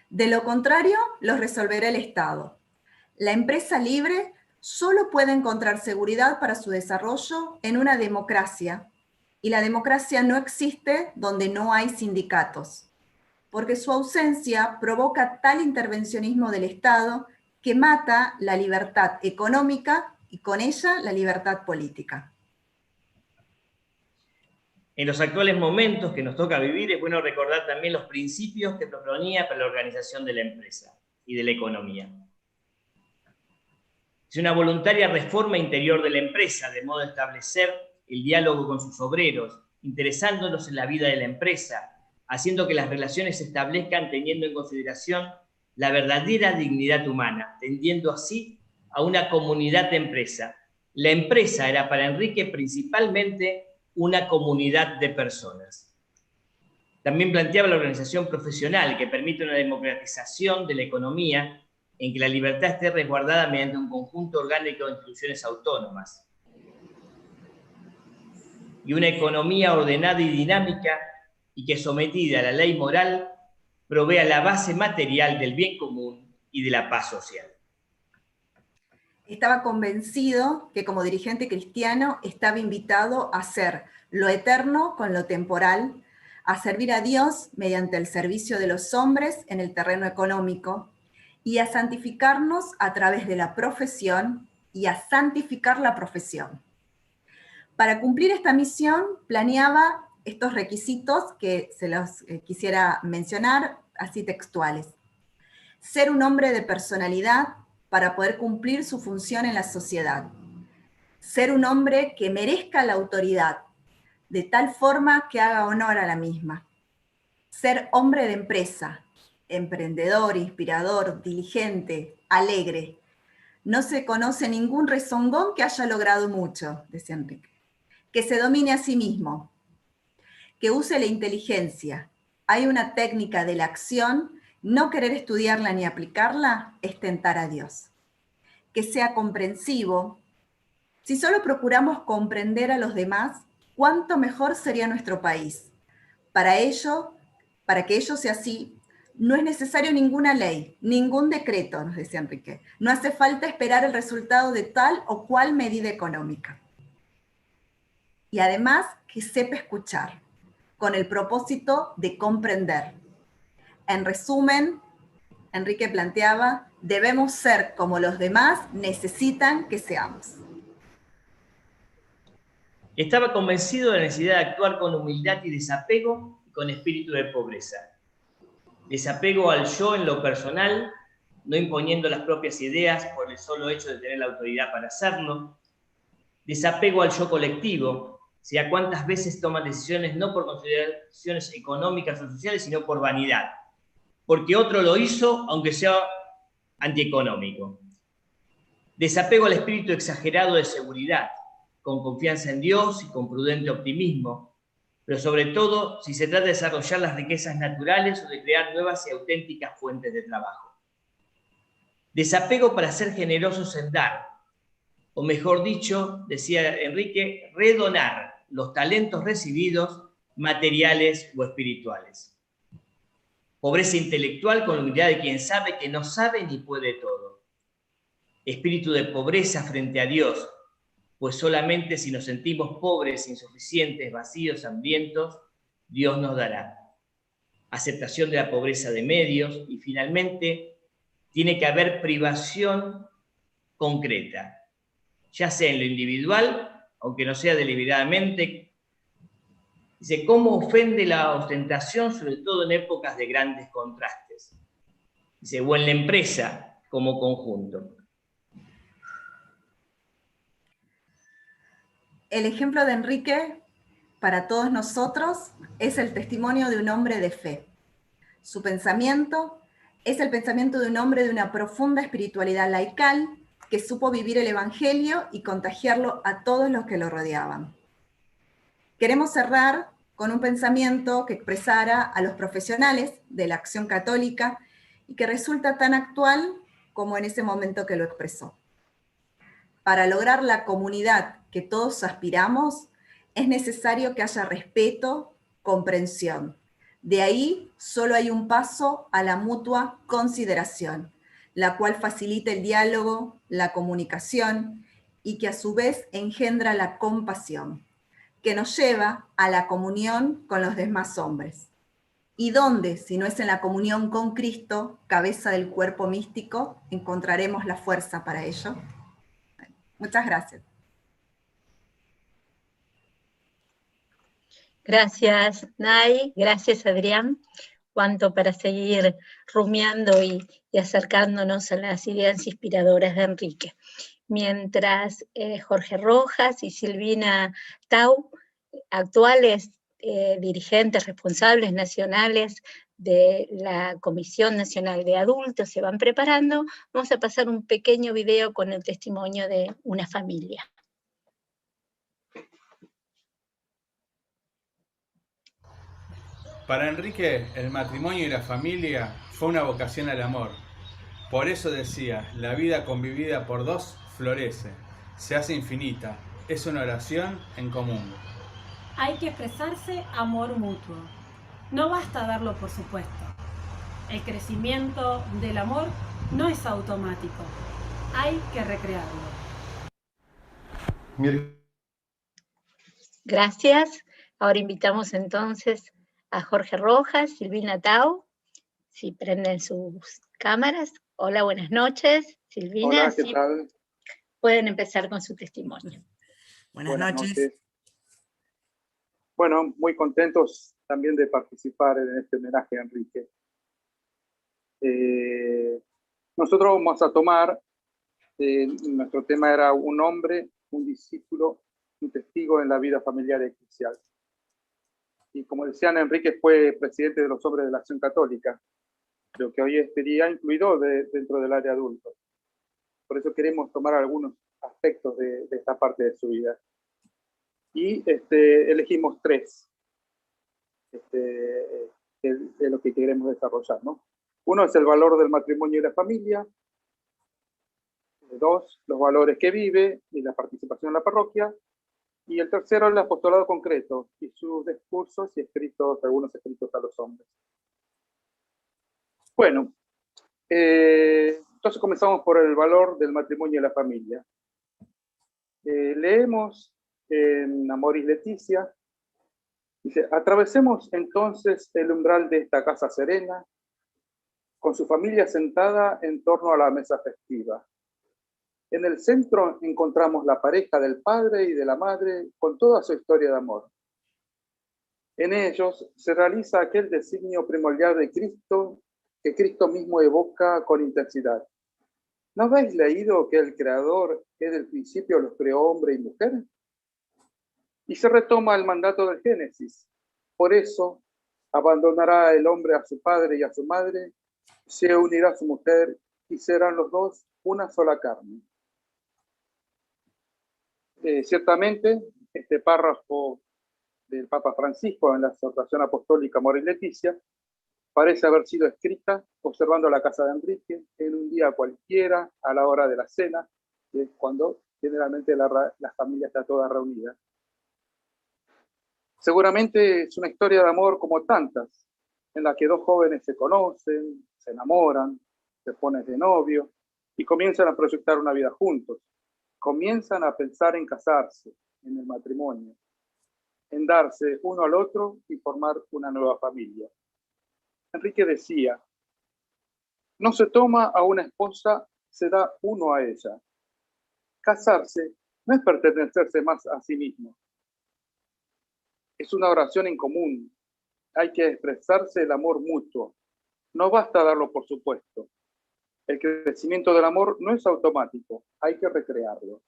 De lo contrario, los resolverá el Estado. La empresa libre solo puede encontrar seguridad para su desarrollo en una democracia, y la democracia no existe donde no hay sindicatos, porque su ausencia provoca tal intervencionismo del Estado que mata la libertad económica y con ella la libertad política. En los actuales momentos que nos toca vivir es bueno recordar también los principios que proponía para la organización de la empresa y de la economía. Es una voluntaria reforma interior de la empresa, de modo de establecer el diálogo con sus obreros, interesándonos en la vida de la empresa, haciendo que las relaciones se establezcan teniendo en consideración la verdadera dignidad humana, tendiendo así a una comunidad de empresa. La empresa era para Enrique principalmente una comunidad de personas. También planteaba la organización profesional, que permite una democratización de la economía en que la libertad esté resguardada mediante un conjunto orgánico de instituciones autónomas. Y una economía ordenada y dinámica, y que sometida a la ley moral, provea la base material del bien común y de la paz social. Estaba convencido que como dirigente cristiano estaba invitado a hacer lo eterno con lo temporal, a servir a Dios mediante el servicio de los hombres en el terreno económico y a santificarnos a través de la profesión y a santificar la profesión. Para cumplir esta misión planeaba estos requisitos que se los quisiera mencionar así textuales. Ser un hombre de personalidad para poder cumplir su función en la sociedad. Ser un hombre que merezca la autoridad, de tal forma que haga honor a la misma. Ser hombre de empresa, emprendedor, inspirador, diligente, alegre. No se conoce ningún rezongón que haya logrado mucho, decía Enrique. Que se domine a sí mismo, que use la inteligencia. Hay una técnica de la acción. No querer estudiarla ni aplicarla es tentar a Dios. Que sea comprensivo. Si solo procuramos comprender a los demás, cuánto mejor sería nuestro país. Para que ello sea así, no es necesario ninguna ley, ningún decreto, nos decía Enrique. No hace falta esperar el resultado de tal o cual medida económica. Y además, que sepa escuchar, con el propósito de comprender. En resumen, Enrique planteaba, debemos ser como los demás necesitan que seamos. Estaba convencido de la necesidad de actuar con humildad y desapego y con espíritu de pobreza. Desapego al yo en lo personal, no imponiendo las propias ideas por el solo hecho de tener la autoridad para hacerlo. Desapego al yo colectivo, sea cuántas veces toman decisiones no por consideraciones económicas o sociales, sino por vanidad. Porque otro lo hizo, aunque sea antieconómico. Desapego al espíritu exagerado de seguridad, con confianza en Dios y con prudente optimismo, pero sobre todo si se trata de desarrollar las riquezas naturales o de crear nuevas y auténticas fuentes de trabajo. Desapego para ser generosos en dar, o mejor dicho, decía Enrique, redonar los talentos recibidos, materiales o espirituales. Pobreza intelectual con la humildad de quien sabe que no sabe ni puede todo. Espíritu de pobreza frente a Dios, pues solamente si nos sentimos pobres, insuficientes, vacíos, hambrientos, Dios nos dará. Aceptación de la pobreza de medios y finalmente tiene que haber privación concreta, ya sea en lo individual, aunque no sea deliberadamente. Dice, ¿cómo ofende la ostentación, sobre todo en épocas de grandes contrastes? Dice, o en la empresa como conjunto. El ejemplo de Enrique para todos nosotros es el testimonio de un hombre de fe. Su pensamiento es el pensamiento de un hombre de una profunda espiritualidad laical que supo vivir el Evangelio y contagiarlo a todos los que lo rodeaban. Queremos cerrar con un pensamiento que expresara a los profesionales de la acción católica y que resulta tan actual como en ese momento que lo expresó. Para lograr la comunidad que todos aspiramos, es necesario que haya respeto, comprensión. De ahí solo hay un paso a la mutua consideración, la cual facilita el diálogo, la comunicación y que a su vez engendra la compasión, que nos lleva a la comunión con los demás hombres. ¿Y dónde, si no es en la comunión con Cristo, cabeza del cuerpo místico, encontraremos la fuerza para ello? Muchas gracias. Gracias, Nay. Gracias, Adrián. Cuanto para seguir rumiando y acercándonos a las ideas inspiradoras de Enrique. Mientras Jorge Rojas y Silvina Tau, actuales dirigentes responsables nacionales de la Comisión Nacional de Adultos, se van preparando, vamos a pasar un pequeño video con el testimonio de una familia. Para Enrique, el matrimonio y la familia fue una vocación al amor. Por eso decía, la vida convivida por dos florece, se hace infinita, es una oración en común. Hay que expresarse amor mutuo. No basta darlo por supuesto. El crecimiento del amor no es automático. Hay que recrearlo. Gracias. Ahora invitamos entonces a Jorge Rojas, Silvina Tau, si prenden sus cámaras. Hola, buenas noches, Silvina. Hola, ¿qué tal? Pueden empezar con su testimonio. Buenas noches. Bueno, muy contentos también de participar en este homenaje a Enrique. Nosotros vamos a tomar, nuestro tema era un hombre, un discípulo, un testigo en la vida familiar y eclesial. Y como decían, Enrique fue presidente de los Hombres de la Acción Católica, lo que hoy estaría incluido dentro del área adulto. Por eso queremos tomar algunos aspectos de esta parte de su vida. Y elegimos tres de lo que queremos desarrollar, ¿no? Uno es el valor del matrimonio y la familia. Dos, los valores que vive y la participación en la parroquia. Y el tercero, el apostolado concreto y sus discursos y escritos, algunos escritos a los hombres. Bueno, entonces comenzamos por el valor del matrimonio y la familia. Leemos en Amoris Laetitia, dice: atravesemos entonces el umbral de esta casa serena, con su familia sentada en torno a la mesa festiva. En el centro encontramos la pareja del padre y de la madre con toda su historia de amor. En ellos se realiza aquel designio primordial de Cristo que Cristo mismo evoca con intensidad. ¿No habéis leído que el Creador desde el principio los creó hombre y mujer? Y se retoma el mandato del Génesis. Por eso abandonará el hombre a su padre y a su madre, se unirá a su mujer y serán los dos una sola carne. Ciertamente, este párrafo del Papa Francisco en la exhortación apostólica Amoris Laetitia parece haber sido escrita observando la casa de Enrique en un día cualquiera a la hora de la cena, que es cuando generalmente la familia está toda reunida. Seguramente es una historia de amor como tantas, en la que dos jóvenes se conocen, se enamoran, se ponen de novio y comienzan a proyectar una vida juntos. Comienzan a pensar en casarse, en el matrimonio, en darse uno al otro y formar una nueva familia. Enrique decía: no se toma a una esposa, se da uno a ella. Casarse no es pertenecerse más a sí mismo. Es una oración en común. Hay que expresarse el amor mutuo. No basta darlo por supuesto. El crecimiento del amor no es automático, hay que recrearlo.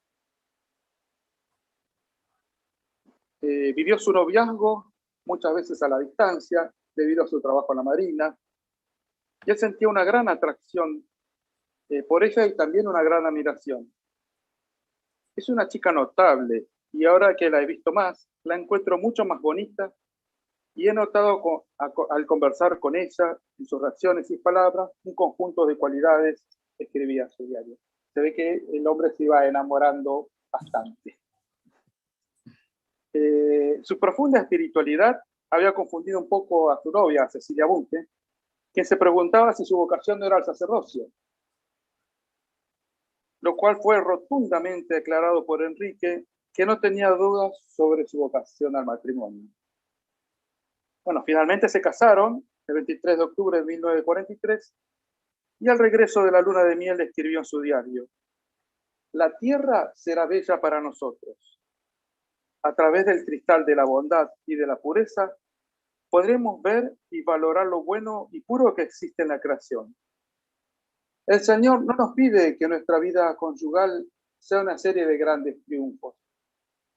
Vivió su noviazgo muchas veces a la distancia, debido a su trabajo en la Marina, y él sentía una gran atracción por ella y también una gran admiración. Es una chica notable, y ahora que la he visto más, la encuentro mucho más bonita y he notado al conversar con ella, en sus reacciones y palabras, un conjunto de cualidades que escribía en su diario. Se ve que el hombre se iba enamorando bastante. Su profunda espiritualidad había confundido un poco a su novia, Cecilia Bunge, que se preguntaba si su vocación no era el sacerdocio, lo cual fue rotundamente declarado por Enrique, que no tenía dudas sobre su vocación al matrimonio. Bueno, finalmente se casaron el 23 de octubre de 1943 y al regreso de la luna de miel escribió en su diario: la tierra será bella para nosotros. A través del cristal de la bondad y de la pureza podremos ver y valorar lo bueno y puro que existe en la creación. El Señor no nos pide que nuestra vida conyugal sea una serie de grandes triunfos,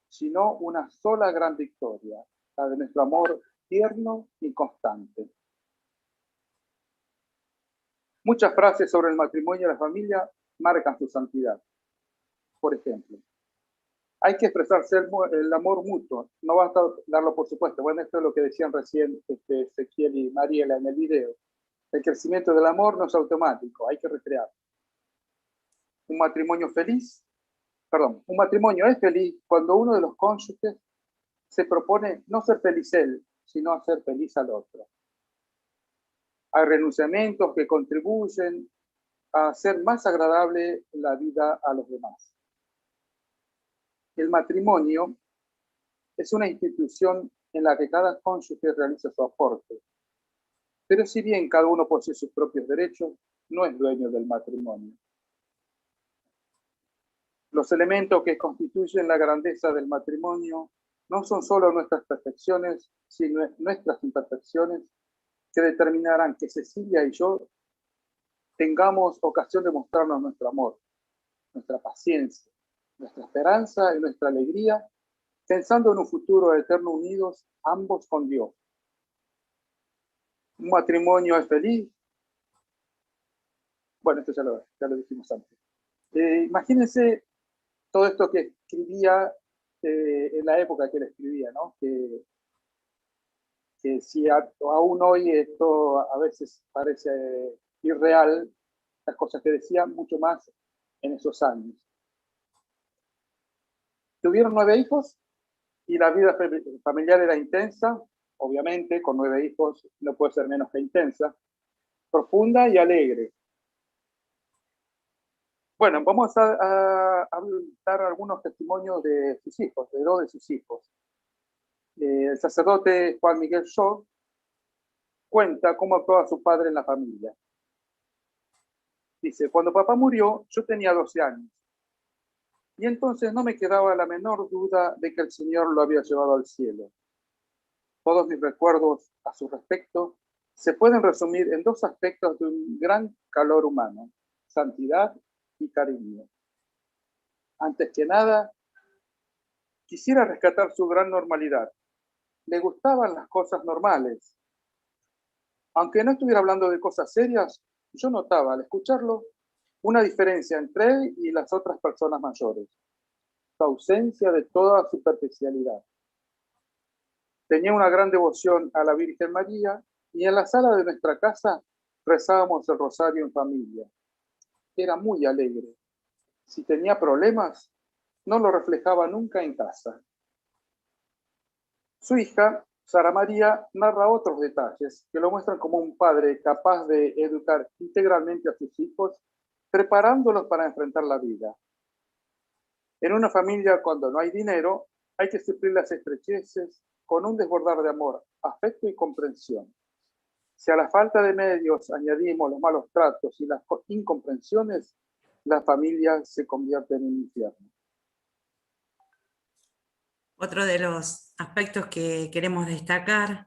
sino una sola gran victoria, la de nuestro amor tierno y constante. Muchas frases sobre el matrimonio y la familia marcan su santidad. Por ejemplo, hay que expresarse el amor mutuo, no basta darlo por supuesto. Bueno, esto es lo que decían recién Ezequiel y Mariela en el video. El crecimiento del amor no es automático, hay que recrear. Un matrimonio es feliz cuando uno de los cónyuges se propone no ser feliz él, sino hacer feliz al otro. Hay renunciamientos que contribuyen a hacer más agradable la vida a los demás. El matrimonio es una institución en la que cada cónyuge realiza su aporte. Pero si bien cada uno posee sus propios derechos, no es dueño del matrimonio. Los elementos que constituyen la grandeza del matrimonio no son solo nuestras perfecciones, sino nuestras imperfecciones que determinarán que Cecilia y yo tengamos ocasión de mostrarnos nuestro amor, nuestra paciencia, nuestra esperanza y nuestra alegría, pensando en un futuro eterno unidos, ambos con Dios. Un matrimonio es feliz. Bueno, esto ya lo dijimos antes. Imagínense todo esto que escribía en la época que él escribía, ¿no? Que si aún hoy esto a veces parece irreal, las cosas que decía, mucho más en esos años. Tuvieron 9 hijos y la vida familiar era intensa, obviamente, con 9 hijos no puede ser menos que intensa, profunda y alegre. Bueno, vamos a dar algunos testimonios de sus hijos, de 2 de sus hijos. El sacerdote Juan Miguel Shaw cuenta cómo actuó a su padre en la familia. Dice: cuando papá murió, yo tenía 12 años. Y entonces no me quedaba la menor duda de que el Señor lo había llevado al cielo. Todos mis recuerdos a su respecto se pueden resumir en 2 aspectos de un gran calor humano: santidad y cariño. Antes que nada, quisiera rescatar su gran normalidad. Le gustaban las cosas normales. Aunque no estuviera hablando de cosas serias, yo notaba al escucharlo una diferencia entre él y las otras personas mayores. Su ausencia de toda superficialidad. Tenía una gran devoción a la Virgen María y en la sala de nuestra casa rezábamos el rosario en familia. Era muy alegre. Si tenía problemas, no lo reflejaba nunca en casa. Su hija, Sara María, narra otros detalles que lo muestran como un padre capaz de educar integralmente a sus hijos, preparándolos para enfrentar la vida. En una familia, cuando no hay dinero, hay que suplir las estrecheces con un desbordar de amor, afecto y comprensión. Si a la falta de medios añadimos los malos tratos y las incomprensiones, la familia se convierte en un infierno. Otro de los aspectos que queremos destacar,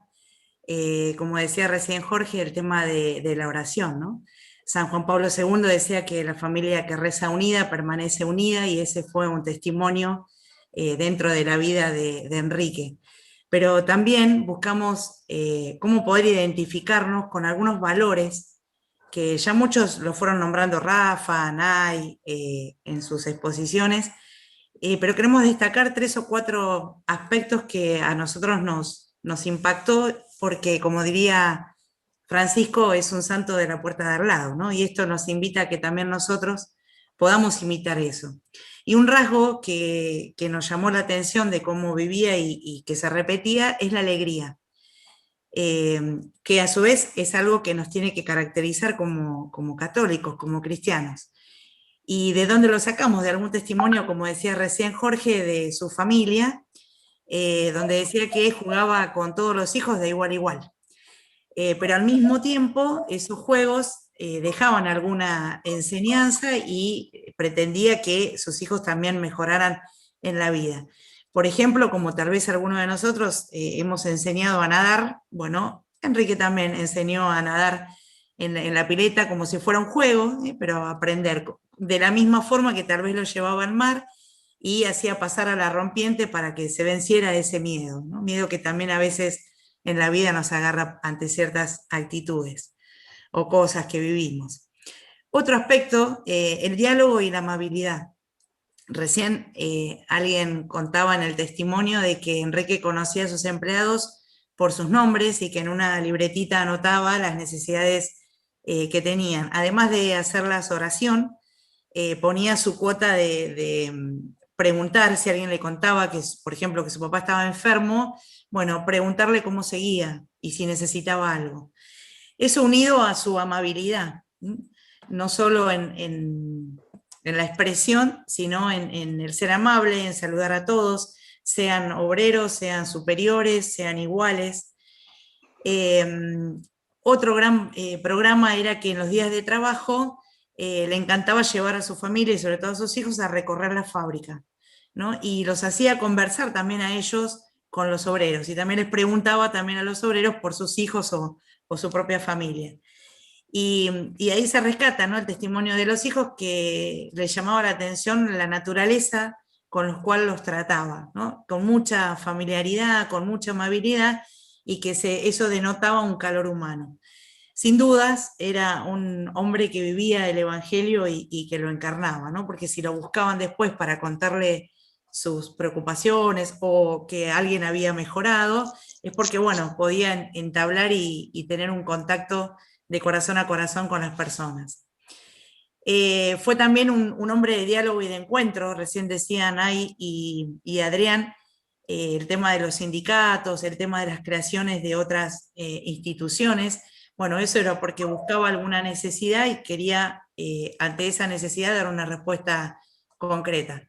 como decía recién Jorge, el tema de la oración, ¿no? San Juan Pablo II decía que la familia que reza unida permanece unida, y ese fue un testimonio dentro de la vida de Enrique. Pero también buscamos cómo poder identificarnos con algunos valores que ya muchos lo fueron nombrando Rafa, Nay, en sus exposiciones, pero queremos destacar 3 o 4 aspectos que a nosotros nos impactó porque como diría Francisco, es un santo de la puerta de al lado, ¿no? Y esto nos invita a que también nosotros podamos imitar eso. Y un rasgo que nos llamó la atención de cómo vivía y que se repetía es la alegría, que a su vez es algo que nos tiene que caracterizar como católicos, como cristianos. ¿Y de dónde lo sacamos? De algún testimonio, como decía recién Jorge, de su familia, donde decía que jugaba con todos los hijos de igual a igual. Pero al mismo tiempo, esos juegos dejaban alguna enseñanza y pretendía que sus hijos también mejoraran en la vida. Por ejemplo, como tal vez algunos de nosotros hemos enseñado a nadar, bueno, Enrique también enseñó a nadar en la pileta como si fuera un juego, pero aprender de la misma forma que tal vez lo llevaba al mar y hacía pasar a la rompiente para que se venciera ese miedo, ¿no? Miedo que también a veces en la vida nos agarra ante ciertas actitudes o cosas que vivimos. Otro aspecto, el diálogo y la amabilidad. Recién alguien contaba en el testimonio de que Enrique conocía a sus empleados por sus nombres y que en una libretita anotaba las necesidades que tenían. Además de hacerlas oración, ponía su cuota de preguntar si alguien le contaba que, por ejemplo, que su papá estaba enfermo, bueno, preguntarle cómo seguía y si necesitaba algo. Eso unido a su amabilidad, no solo en la expresión, sino en el ser amable, en saludar a todos, sean obreros, sean superiores, sean iguales. Otro gran programa era que en los días de trabajo le encantaba llevar a su familia y sobre todo a sus hijos a recorrer la fábrica, ¿no? Y los hacía conversar también a ellos con los obreros, y también les preguntaba también a los obreros por sus hijos o su propia familia. Y ahí se rescata, ¿no?, el testimonio de los hijos, que les llamaba la atención la naturaleza con los cuales los trataba, ¿no?, con mucha familiaridad, con mucha amabilidad, y que eso denotaba un calor humano. Sin dudas, era un hombre que vivía el Evangelio y que lo encarnaba, ¿no? Porque si lo buscaban después para contarle sus preocupaciones o que alguien había mejorado, es porque, bueno, podían entablar y tener un contacto de corazón a corazón con las personas. Fue también un hombre de diálogo y de encuentro, recién decían Nay y Adrián, el tema de los sindicatos, el tema de las creaciones de otras instituciones. Bueno, eso era porque buscaba alguna necesidad y quería, ante esa necesidad, dar una respuesta concreta.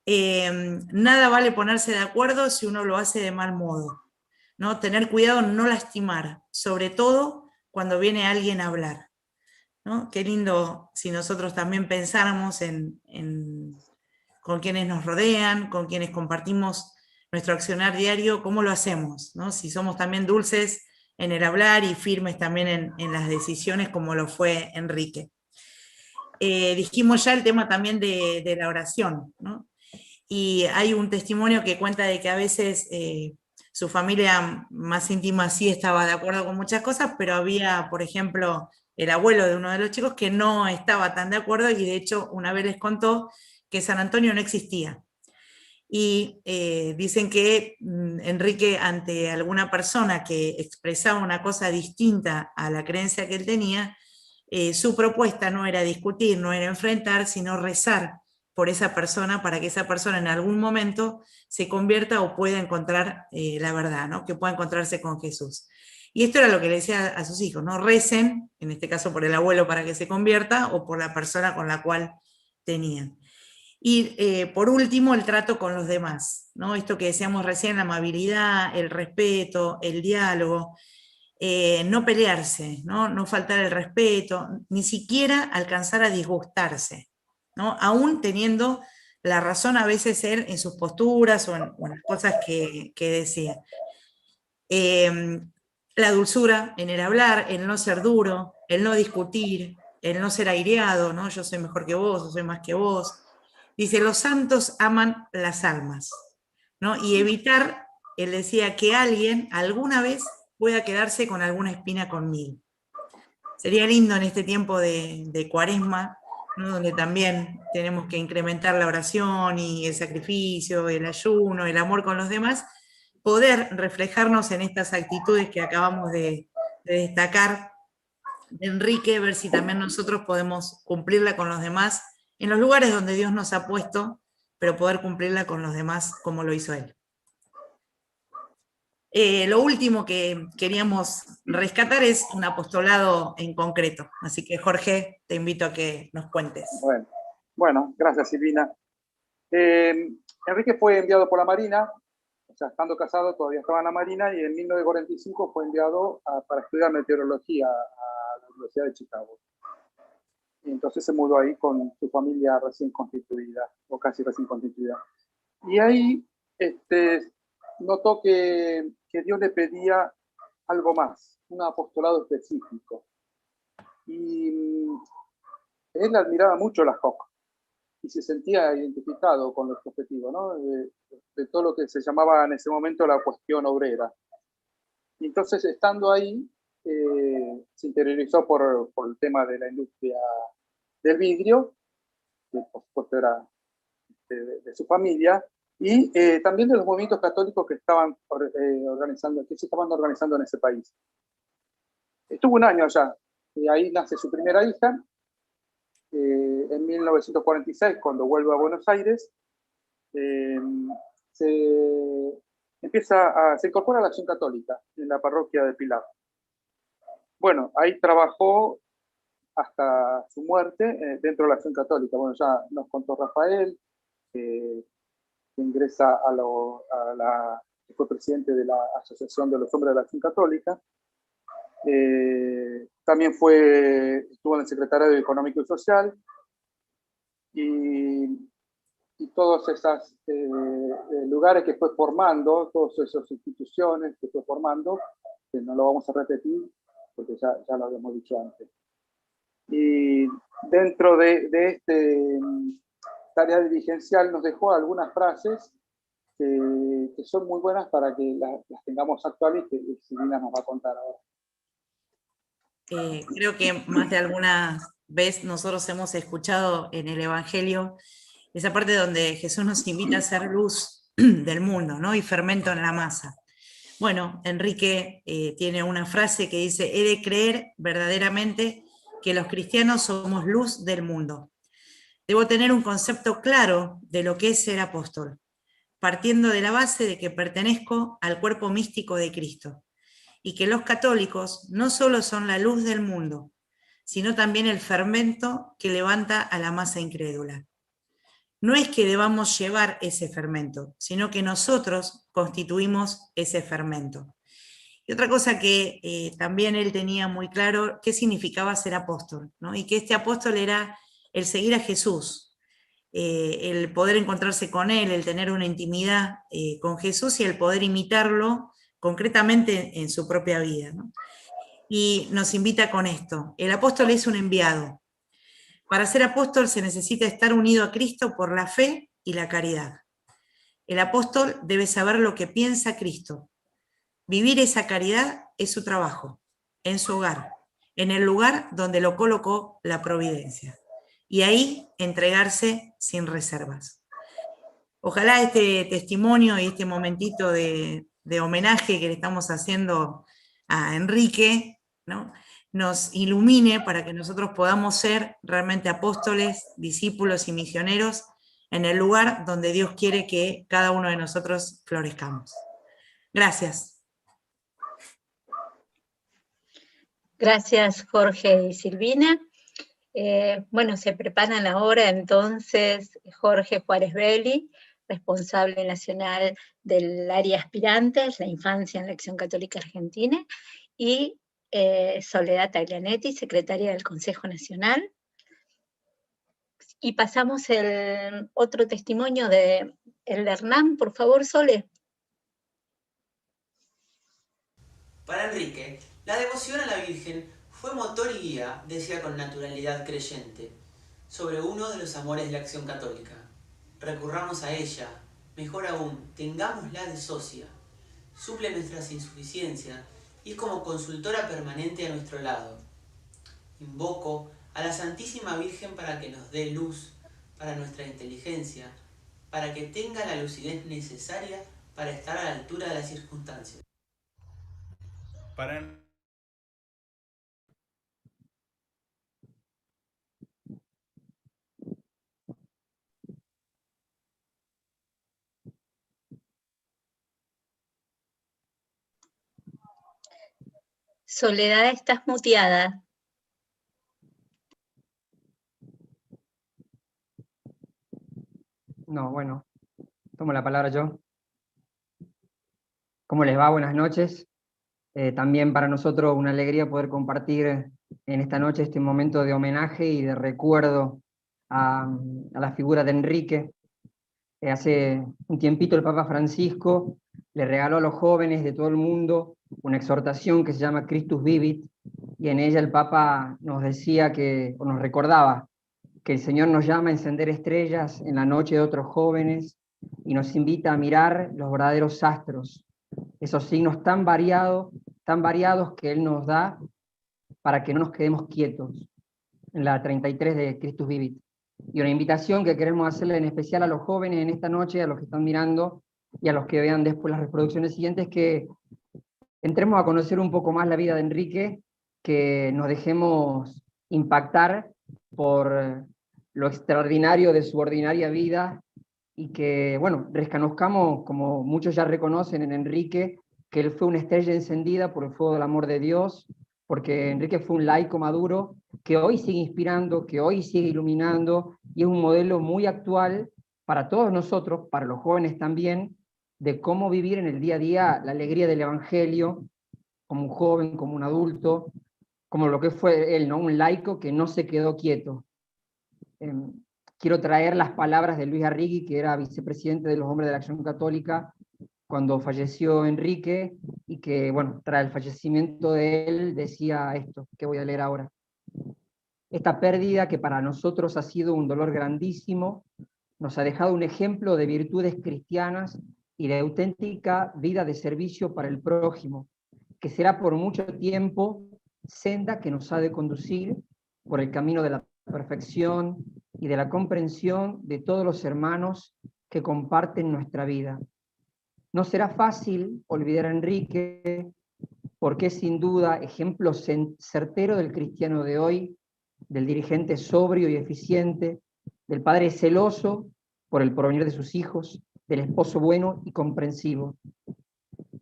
Nada vale ponerse de acuerdo si uno lo hace de mal modo, ¿no? Tener cuidado en no lastimar, sobre todo cuando viene alguien a hablar, ¿no? Qué lindo si nosotros también pensáramos con quienes nos rodean, con quienes compartimos nuestro accionar diario, cómo lo hacemos, ¿no? Si somos también dulces en el hablar y firmes también en las decisiones, como lo fue Enrique. Dijimos ya el tema también de la oración, ¿no? Y hay un testimonio que cuenta de que a veces su familia más íntima sí estaba de acuerdo con muchas cosas, pero había, por ejemplo, el abuelo de uno de los chicos que no estaba tan de acuerdo, y de hecho una vez les contó que San Antonio no existía. Y dicen que Enrique, ante alguna persona que expresaba una cosa distinta a la creencia que él tenía, su propuesta no era discutir, no era enfrentar, sino rezar por esa persona, para que esa persona en algún momento se convierta o pueda encontrar la verdad, ¿no?, que pueda encontrarse con Jesús. Y esto era lo que le decía a sus hijos, ¿no? Recen, en este caso por el abuelo para que se convierta, o por la persona con la cual tenían. Y por último, el trato con los demás, ¿no? Esto que decíamos recién, la amabilidad, el respeto, el diálogo, no pelearse, ¿no? No faltar el respeto, ni siquiera alcanzar a disgustarse, ¿no? Aún teniendo la razón a veces en sus posturas o en las cosas que decía. La dulzura en el hablar, el no ser duro, el no discutir, el no ser aireado, ¿no? Yo soy mejor que vos, yo soy más que vos. Dice, los santos aman las almas, ¿no? Y evitar, él decía, que alguien alguna vez pueda quedarse con alguna espina conmigo. Sería lindo en este tiempo de Cuaresma, ¿no?, donde también tenemos que incrementar la oración y el sacrificio, el ayuno, el amor con los demás, poder reflejarnos en estas actitudes que acabamos de destacar de Enrique, ver si también nosotros podemos cumplirla con los demás en los lugares donde Dios nos ha puesto, pero poder cumplirla con los demás como lo hizo él. Lo último que queríamos rescatar es un apostolado en concreto. Así que, Jorge, te invito a que nos cuentes. Bueno, gracias, Silvina. Enrique fue enviado por la Marina, o sea, estando casado todavía estaba en la Marina, y en 1945 fue enviado para estudiar meteorología a la Universidad de Chicago. Y entonces se mudó ahí con su familia recién constituida, o casi recién constituida. Y ahí notó que Dios le pedía algo más, un apostolado específico. Y él admiraba mucho la JOC y se sentía identificado con los objetivos, ¿no? de todo lo que se llamaba en ese momento la cuestión obrera. Y entonces, estando ahí, se interiorizó por el tema de la industria del vidrio, que por supuesto era de su familia, y también de los movimientos católicos que se estaban organizando en ese país. Estuvo un año allá, y ahí nace su primera hija. En 1946, cuando vuelve a Buenos Aires, se incorpora a la Acción Católica en la parroquia de Pilar. Bueno, ahí trabajó hasta su muerte dentro de la Acción Católica. Bueno, ya nos contó Rafael, que ingresa fue presidente de la Asociación de los Hombres de la Acción Católica. También estuvo en el Secretariado Económico y Social, y todos esos lugares que fue formando, todas esas instituciones que fue formando, que no lo vamos a repetir porque ya lo habíamos dicho antes. Y dentro de este tarea dirigencial nos dejó algunas frases que son muy buenas para que las tengamos actuales, que Silvina nos va a contar ahora. Creo que más de alguna vez nosotros hemos escuchado en el Evangelio esa parte donde Jesús nos invita a ser luz del mundo, ¿no? Y fermento en la masa. Bueno, Enrique tiene una frase que dice: he de creer verdaderamente que los cristianos somos luz del mundo. Debo tener un concepto claro de lo que es ser apóstol, partiendo de la base de que pertenezco al cuerpo místico de Cristo, y que los católicos no solo son la luz del mundo, sino también el fermento que levanta a la masa incrédula. No es que debamos llevar ese fermento, sino que nosotros constituimos ese fermento. Y otra cosa que también él tenía muy claro, qué significaba ser apóstol, ¿no? Y que este apóstol era el seguir a Jesús, el poder encontrarse con él, el tener una intimidad con Jesús y el poder imitarlo concretamente en su propia vida, ¿no? Y nos invita con esto: el apóstol es un enviado. Para ser apóstol se necesita estar unido a Cristo por la fe y la caridad. El apóstol debe saber lo que piensa Cristo. Vivir esa caridad es su trabajo, en su hogar, en el lugar donde lo colocó la providencia. Y ahí entregarse sin reservas. Ojalá este testimonio y este momentito de homenaje que le estamos haciendo a Enrique, ¿no?, nos ilumine para que nosotros podamos ser realmente apóstoles, discípulos y misioneros en el lugar donde Dios quiere que cada uno de nosotros florezcamos. Gracias. Gracias, Jorge y Silvina. Bueno, se preparan ahora entonces Jorge Juárez Belli, responsable nacional del área aspirantes, la infancia en la Acción Católica Argentina, y Soledad Taglianetti, secretaria del Consejo Nacional. Y pasamos el otro testimonio de Hernán, por favor, Sole. Para Enrique, la devoción a la Virgen fue motor y guía, decía con naturalidad creyente, sobre uno de los amores de la Acción Católica. Recurramos a ella, mejor aún, tengámosla de socia, suple nuestras insuficiencias y es como consultora permanente a nuestro lado. Invoco a la Santísima Virgen para que nos dé luz para nuestra inteligencia, para que tenga la lucidez necesaria para estar a la altura de las circunstancias. Soledad, estás muteada. No, bueno, tomo la palabra yo. ¿Cómo les va? Buenas noches. También para nosotros una alegría poder compartir en esta noche este momento de homenaje y de recuerdo a la figura de Enrique. Hace un tiempito el Papa Francisco le regaló a los jóvenes de todo el mundo una exhortación que se llama Christus Vivit, y en ella el Papa nos decía o nos recordaba que el Señor nos llama a encender estrellas en la noche de otros jóvenes y nos invita a mirar los verdaderos astros, esos signos tan variados que Él nos da para que no nos quedemos quietos, en la 33 de Christus Vivit. Y una invitación que queremos hacerle en especial a los jóvenes en esta noche, a los que están mirando y a los que vean después las reproducciones siguientes, que entremos a conocer un poco más la vida de Enrique, que nos dejemos impactar por lo extraordinario de su ordinaria vida, y que, bueno, reconozcamos, como muchos ya reconocen en Enrique, que él fue una estrella encendida por el fuego del amor de Dios, porque Enrique fue un laico maduro, que hoy sigue inspirando, que hoy sigue iluminando, y es un modelo muy actual para todos nosotros, para los jóvenes también, de cómo vivir en el día a día la alegría del Evangelio, como un joven, como un adulto, como lo que fue él, ¿no? Un laico que no se quedó quieto. Quiero traer las palabras de Luis Arrighi, que era vicepresidente de los Hombres de la Acción Católica, cuando falleció Enrique, y que, bueno, tras el fallecimiento de él, decía esto, que voy a leer ahora. Esta pérdida, que para nosotros ha sido un dolor grandísimo, nos ha dejado un ejemplo de virtudes cristianas y de auténtica vida de servicio para el prójimo, que será por mucho tiempo senda que nos ha de conducir por el camino de la perfección y de la comprensión de todos los hermanos que comparten nuestra vida. No será fácil olvidar a Enrique, porque es sin duda ejemplo certero del cristiano de hoy, del dirigente sobrio y eficiente, del padre celoso por el porvenir de sus hijos, del esposo bueno y comprensivo.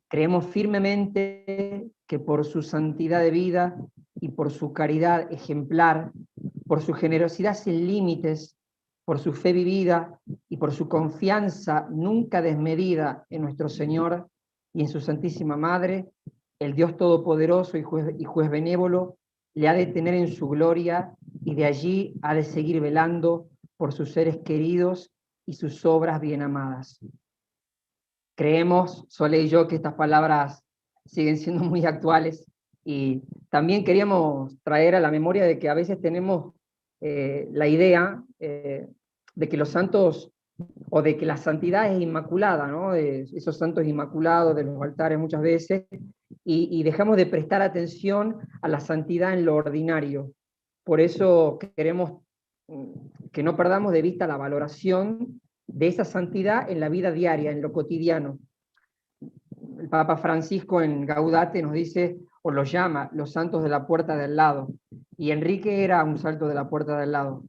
Creemos firmemente que por su santidad de vida y por su caridad ejemplar, por su generosidad sin límites, por su fe vivida y por su confianza nunca desmedida en nuestro Señor y en su Santísima Madre, el Dios Todopoderoso y juez benévolo le ha de tener en su gloria, y de allí ha de seguir velando por sus seres queridos y sus obras bien amadas. Creemos, Sole y yo, que estas palabras siguen siendo muy actuales, y también queríamos traer a la memoria de que a veces tenemos la idea de que los santos, o de que la santidad es inmaculada, ¿no? De esos santos inmaculados de los altares muchas veces, y dejamos de prestar atención a la santidad en lo ordinario. Por eso queremos que no perdamos de vista la valoración de esa santidad en la vida diaria, en lo cotidiano. El Papa Francisco en Gaudate nos dice, o los llama, los santos de la puerta del lado, y Enrique era un santo de la puerta del lado.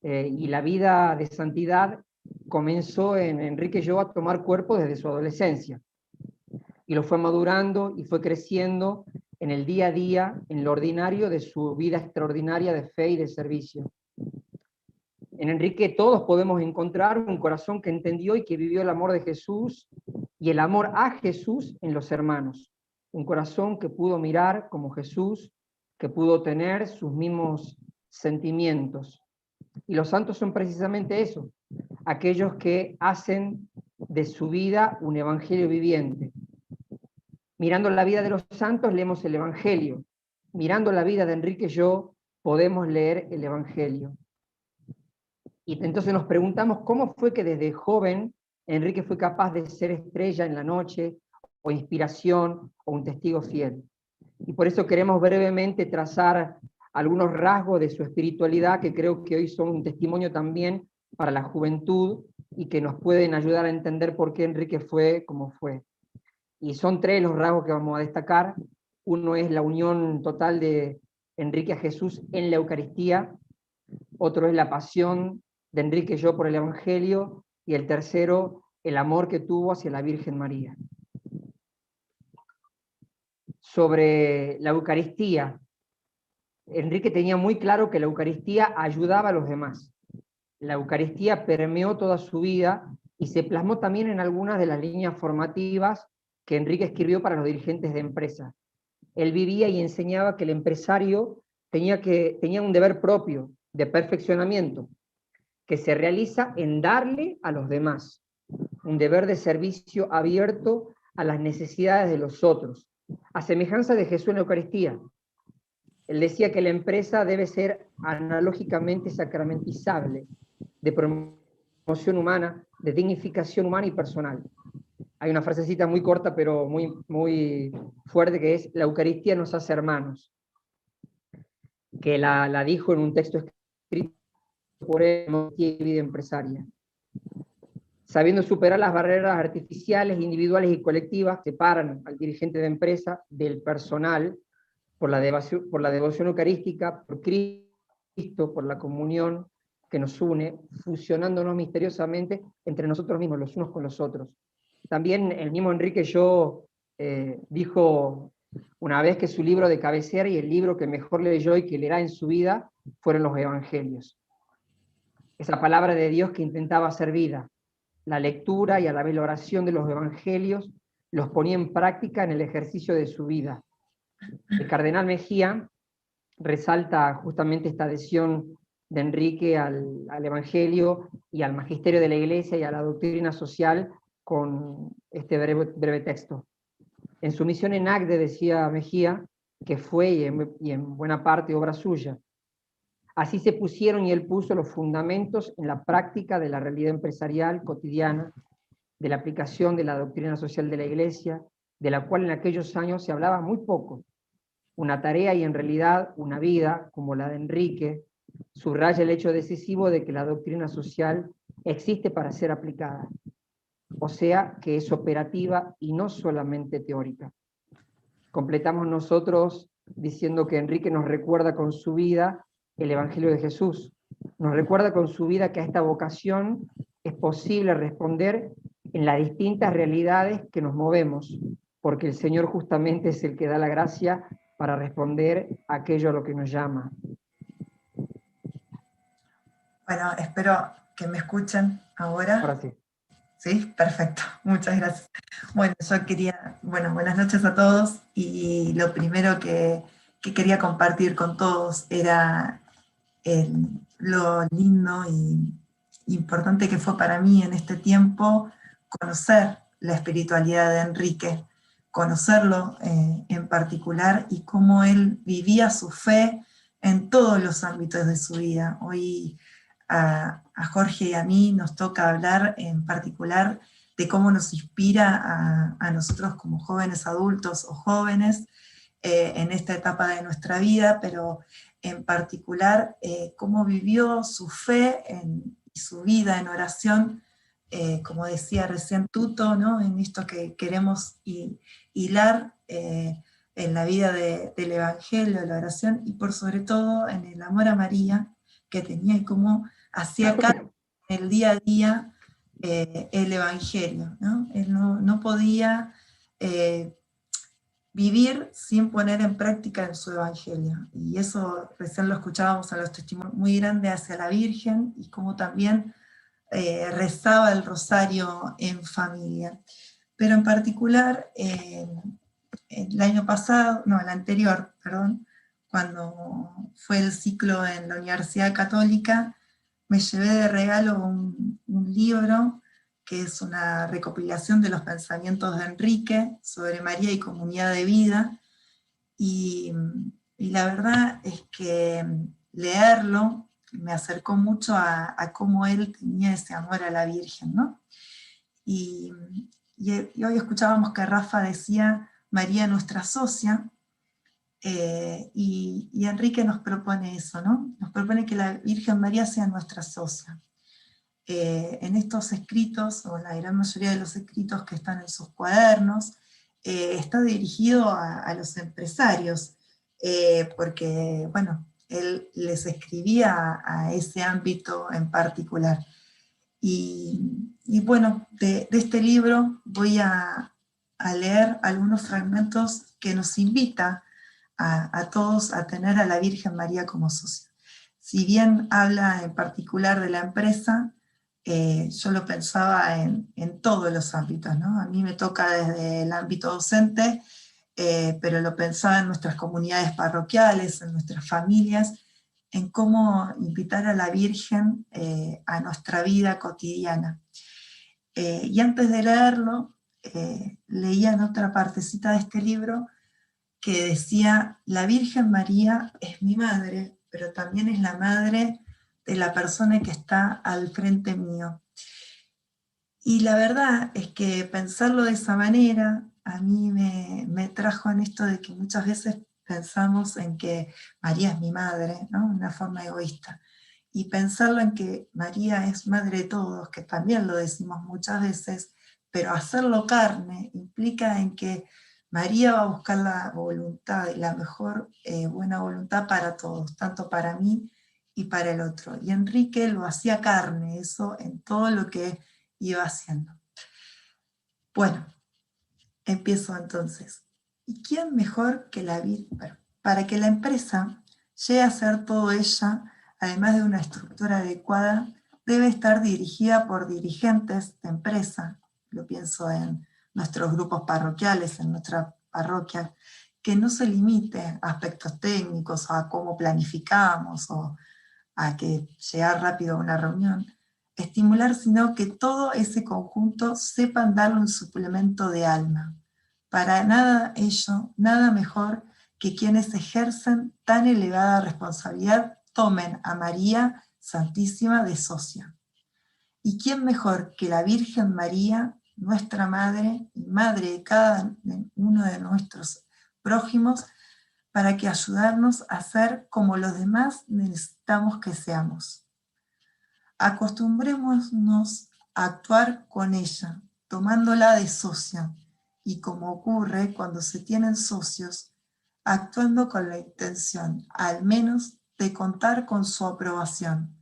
Y la vida de santidad comenzó en Enrique Yo a tomar cuerpo desde su adolescencia, y lo fue madurando y fue creciendo en el día a día, en lo ordinario de su vida extraordinaria de fe y de servicio. En Enrique todos podemos encontrar un corazón que entendió y que vivió el amor de Jesús y el amor a Jesús en los hermanos. Un corazón que pudo mirar como Jesús, que pudo tener sus mismos sentimientos. Y los santos son precisamente eso, aquellos que hacen de su vida un evangelio viviente. Mirando la vida de los santos leemos el Evangelio. Mirando la vida de Enrique Yo podemos leer el Evangelio. Y entonces nos preguntamos cómo fue que desde joven Enrique fue capaz de ser estrella en la noche, o inspiración, o un testigo fiel. Y por eso queremos brevemente trazar algunos rasgos de su espiritualidad, que creo que hoy son un testimonio también para la juventud, y que nos pueden ayudar a entender por qué Enrique fue como fue. Y son tres los rasgos que vamos a destacar. Uno es la unión total de Enrique a Jesús en la Eucaristía, otro es la pasión de Enrique yo por el Evangelio, y el tercero, el amor que tuvo hacia la Virgen María. Sobre la Eucaristía, Enrique tenía muy claro que la Eucaristía ayudaba a los demás. La Eucaristía permeó toda su vida y se plasmó también en algunas de las líneas formativas que Enrique escribió para los dirigentes de empresas. Él vivía y enseñaba que el empresario tenía un deber propio de perfeccionamiento, que se realiza en darle a los demás, un deber de servicio abierto a las necesidades de los otros, a semejanza de Jesús en la Eucaristía. Él decía que la empresa debe ser analógicamente sacramentizable, de promoción humana, de dignificación humana y personal. Hay una frasecita muy corta pero muy, muy fuerte que es: la Eucaristía nos hace hermanos, que la dijo en un texto escrito por él en Vida Empresaria. Sabiendo superar las barreras artificiales, individuales y colectivas que separan al dirigente de empresa del personal, por la devoción eucarística, por Cristo, por la comunión que nos une, fusionándonos misteriosamente entre nosotros mismos, los unos con los otros. También el mismo Enrique yo dijo una vez que su libro de cabecera y el libro que mejor leyó y que leerá en su vida fueron los Evangelios. Esa palabra de Dios que intentaba hacer vida. La lectura y a la vez la oración de los Evangelios los ponía en práctica en el ejercicio de su vida. El cardenal Mejía resalta justamente esta adhesión de Enrique al Evangelio y al magisterio de la Iglesia y a la doctrina social con este breve texto. En su misión en Agde, decía Mejía, que fue y en buena parte obra suya. Así se pusieron y él puso los fundamentos en la práctica de la realidad empresarial cotidiana, de la aplicación de la doctrina social de la Iglesia, de la cual en aquellos años se hablaba muy poco. Una tarea y en realidad una vida, como la de Enrique, subraya el hecho decisivo de que la doctrina social existe para ser aplicada. O sea, que es operativa y no solamente teórica. Completamos nosotros diciendo que Enrique nos recuerda con su vida el Evangelio de Jesús. Nos recuerda con su vida que a esta vocación es posible responder en las distintas realidades que nos movemos, porque el Señor justamente es el que da la gracia para responder a aquello a lo que nos llama. Bueno, espero que me escuchen ahora. Ahora sí. Sí, perfecto, muchas gracias. Bueno, yo quería, buenas noches a todos, y lo primero que quería compartir con todos era lo lindo y importante que fue para mí en este tiempo conocer la espiritualidad de Enrique, conocerlo en particular y cómo él vivía su fe en todos los ámbitos de su vida. Hoy a Jorge y a mí nos toca hablar en particular de cómo nos inspira a nosotros como jóvenes adultos o jóvenes en esta etapa de nuestra vida, pero en particular cómo vivió su fe y su vida en oración, como decía recién Tuto, ¿no? En esto que queremos hilar en la vida del Evangelio, de la oración, y por sobre todo en el amor a María que tenía y cómo hacía carne en el día a día el Evangelio, ¿no? Él no podía vivir sin poner en práctica en su Evangelio, y eso recién lo escuchábamos a los testimonios muy grandes hacia la Virgen, y cómo también rezaba el rosario en familia. Pero en particular, el anterior, cuando fue el ciclo en la Universidad Católica, me llevé de regalo un libro que es una recopilación de los pensamientos de Enrique sobre María y comunidad de vida, y la verdad es que leerlo me acercó mucho a cómo él tenía ese amor a la Virgen, ¿no? Y hoy escuchábamos que Rafa decía María nuestra socia, y Enrique nos propone eso, ¿no? Nos propone que la Virgen María sea nuestra socia. en estos escritos, o la gran mayoría de los escritos que están en sus cuadernos, está dirigido a los empresarios, porque, bueno, él les escribía a ese ámbito en particular. Y bueno, de este libro voy a leer algunos fragmentos que nos invita a todos a tener a la Virgen María como socia. Si bien habla en particular de la empresa, yo lo pensaba en todos los ámbitos, ¿no? A mí me toca desde el ámbito docente, pero lo pensaba en nuestras comunidades parroquiales, en nuestras familias, en cómo invitar a la Virgen a nuestra vida cotidiana. Y antes de leerlo, leía en otra partecita de este libro que decía: la Virgen María es mi madre, pero también es la madre de la persona que está al frente mío. Y la verdad es que pensarlo de esa manera a mí me trajo en esto de que muchas veces pensamos en que María es mi madre, ¿no? Una forma egoísta. Y pensarlo en que María es madre de todos, que también lo decimos muchas veces, pero hacerlo carne implica en que María va a buscar la voluntad, y la mejor buena voluntad para todos, tanto para mí y para el otro. Y Enrique lo hacía carne, eso en todo lo que iba haciendo. Bueno, empiezo entonces. ¿Y quién mejor que la Virgen? Bueno, para que la empresa llegue a ser todo ella, además de una estructura adecuada, debe estar dirigida por dirigentes de empresa. Lo pienso en nuestros grupos parroquiales, en nuestra parroquia, que no se limite a aspectos técnicos, o a cómo planificamos, o a que llegar rápido a una reunión, estimular, sino que todo ese conjunto sepan darle un suplemento de alma. Para nada ello, nada mejor que quienes ejercen tan elevada responsabilidad tomen a María Santísima de socia. ¿Y quién mejor que la Virgen María, nuestra madre y madre de cada uno de nuestros prójimos, para que ayudarnos a ser como los demás necesitamos que seamos? Acostumbrémonos a actuar con ella, tomándola de socia, y como ocurre cuando se tienen socios, actuando con la intención, al menos, de contar con su aprobación,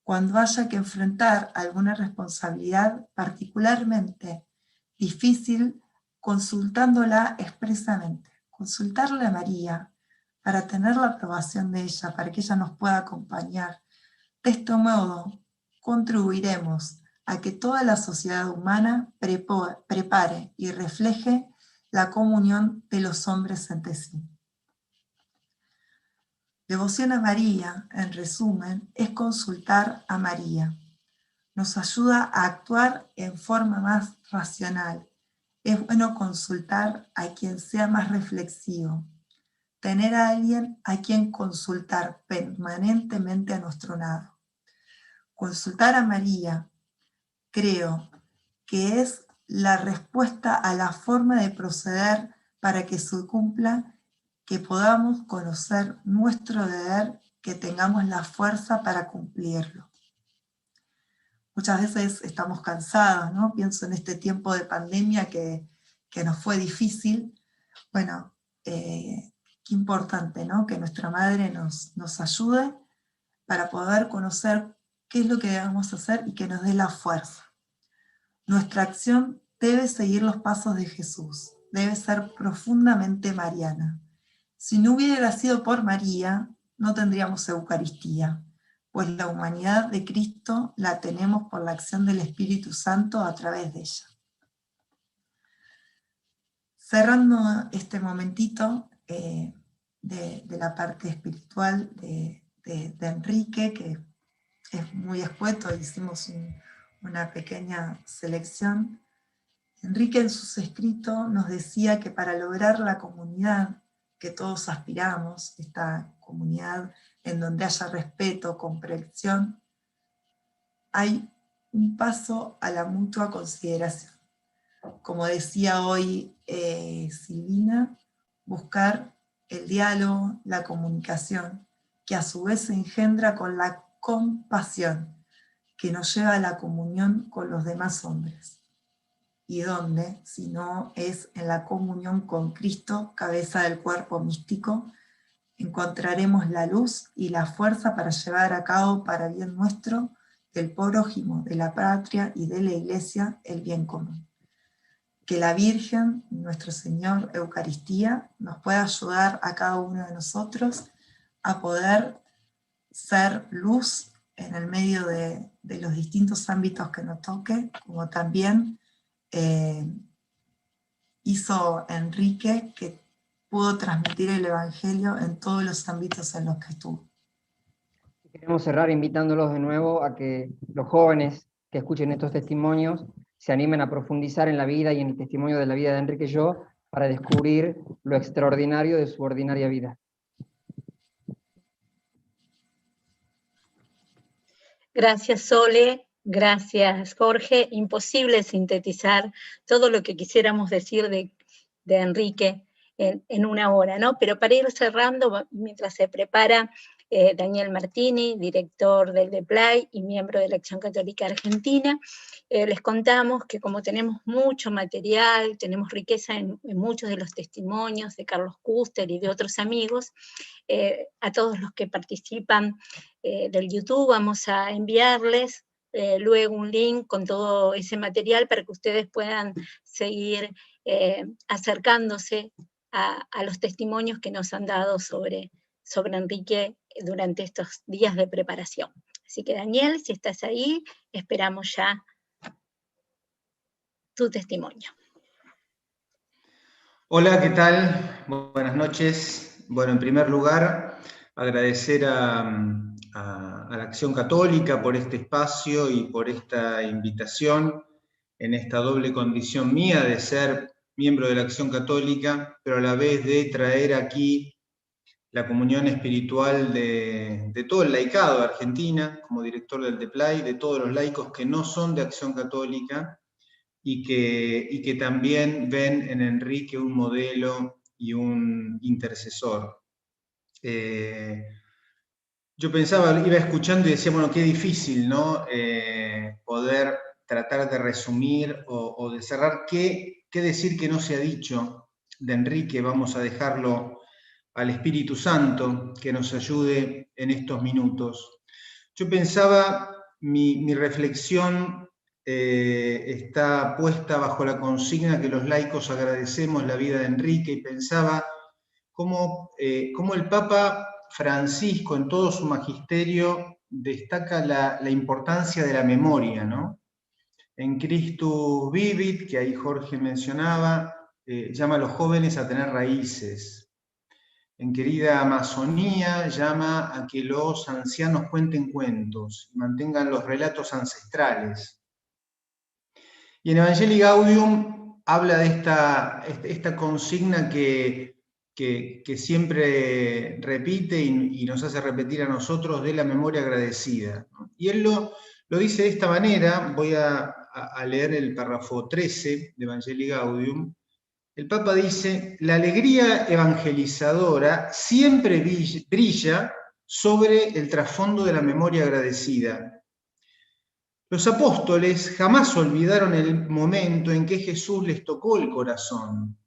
cuando haya que enfrentar alguna responsabilidad particularmente difícil, consultándola expresamente. Consultarle a María para tener la aprobación de ella, para que ella nos pueda acompañar. De este modo, contribuiremos a que toda la sociedad humana prepare y refleje la comunión de los hombres entre sí. Devoción a María, en resumen, es consultar a María. Nos ayuda a actuar en forma más racional. Es bueno consultar a quien sea más reflexivo. Tener a alguien a quien consultar permanentemente a nuestro lado. Consultar a María, creo que es la respuesta a la forma de proceder para que se cumpla, que podamos conocer nuestro deber, que tengamos la fuerza para cumplirlo. Muchas veces estamos cansados, ¿no? Pienso en este tiempo de pandemia que nos fue difícil. Bueno, qué importante, ¿no? Que nuestra Madre nos ayude para poder conocer qué es lo que debemos hacer y que nos dé la fuerza. Nuestra acción debe seguir los pasos de Jesús, debe ser profundamente mariana. Si no hubiera sido por María, no tendríamos Eucaristía, pues la humanidad de Cristo la tenemos por la acción del Espíritu Santo a través de ella. Cerrando este momentito de la parte espiritual de Enrique, que es muy escueto, hicimos una pequeña selección. Enrique en sus escritos nos decía que para lograr la comunidad que todos aspiramos, esta comunidad en donde haya respeto, comprensión, hay un paso a la mutua consideración. Como decía hoy Silvina, buscar el diálogo, la comunicación, que a su vez se engendra con la compasión, que nos lleva a la comunión con los demás hombres. ¿Y dónde? Si no es en la comunión con Cristo, cabeza del cuerpo místico, encontraremos la luz y la fuerza para llevar a cabo para bien nuestro, del prójimo, de la patria y de la Iglesia, el bien común. Que la Virgen, nuestro Señor Eucaristía, nos pueda ayudar a cada uno de nosotros a poder ser luz en el medio de los distintos ámbitos que nos toque, como también hizo Enrique, que pudo transmitir el Evangelio en todos los ámbitos en los que estuvo. Queremos cerrar invitándolos de nuevo a que los jóvenes que escuchen estos testimonios se animen a profundizar en la vida y en el testimonio de la vida de Enrique Yo para descubrir lo extraordinario de su ordinaria vida. Gracias, Sole. Gracias, Jorge. Imposible sintetizar todo lo que quisiéramos decir de Enrique en una hora, ¿no? Pero para ir cerrando, mientras se prepara Daniel Martini, director del DEPLAY y miembro de la Acción Católica Argentina, les contamos que como tenemos mucho material, tenemos riqueza en muchos de los testimonios de Carlos Custer y de otros amigos, a todos los que participan del YouTube vamos a enviarles luego un link con todo ese material para que ustedes puedan seguir acercándose a los testimonios que nos han dado sobre Enrique durante estos días de preparación. Así que Daniel, si estás ahí, esperamos ya tu testimonio. Hola, ¿qué tal? Buenas noches. Bueno, en primer lugar, agradecer a la Acción Católica por este espacio y por esta invitación en esta doble condición mía de ser miembro de la Acción Católica, pero a la vez de traer aquí la comunión espiritual de todo el laicado de Argentina, como director del DEPLAY, de todos los laicos que no son de Acción Católica y que también ven en Enrique un modelo y un intercesor. Yo pensaba, iba escuchando y decía, bueno, qué difícil, ¿no? Poder tratar de resumir o de cerrar qué decir que no se ha dicho de Enrique. Vamos a dejarlo al Espíritu Santo que nos ayude en estos minutos. Yo pensaba, mi reflexión está puesta bajo la consigna que los laicos agradecemos la vida de Enrique, y pensaba cómo el Papa Francisco en todo su magisterio destaca la importancia de la memoria, ¿no? En Christus Vivit, que ahí Jorge mencionaba, llama a los jóvenes a tener raíces. En Querida Amazonía llama a que los ancianos cuenten cuentos, mantengan los relatos ancestrales. Y en Evangelii Gaudium habla de esta consigna que siempre repite y nos hace repetir a nosotros, de la memoria agradecida. Y él lo dice de esta manera. Voy a leer el párrafo 13 de Evangelii Gaudium. El Papa dice: la alegría evangelizadora siempre brilla sobre el trasfondo de la memoria agradecida. Los apóstoles jamás olvidaron el momento en que Jesús les tocó el corazón.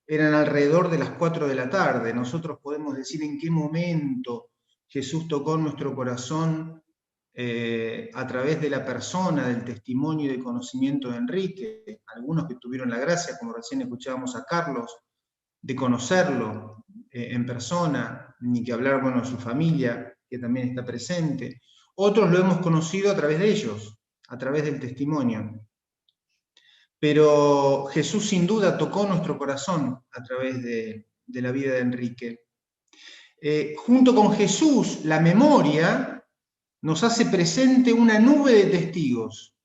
Eran alrededor de las 4 de la tarde. Nosotros podemos decir en qué momento Jesús tocó nuestro corazón a través de la persona, del testimonio y del conocimiento de Enrique. Algunos que tuvieron la gracia, como recién escuchábamos a Carlos, de conocerlo en persona, ni que hablar, bueno, de su familia, que también está presente. Otros lo hemos conocido a través de ellos, a través del testimonio. Pero Jesús sin duda tocó nuestro corazón a través de la vida de Enrique. Junto con Jesús, la memoria nos hace presente una nube de testigos.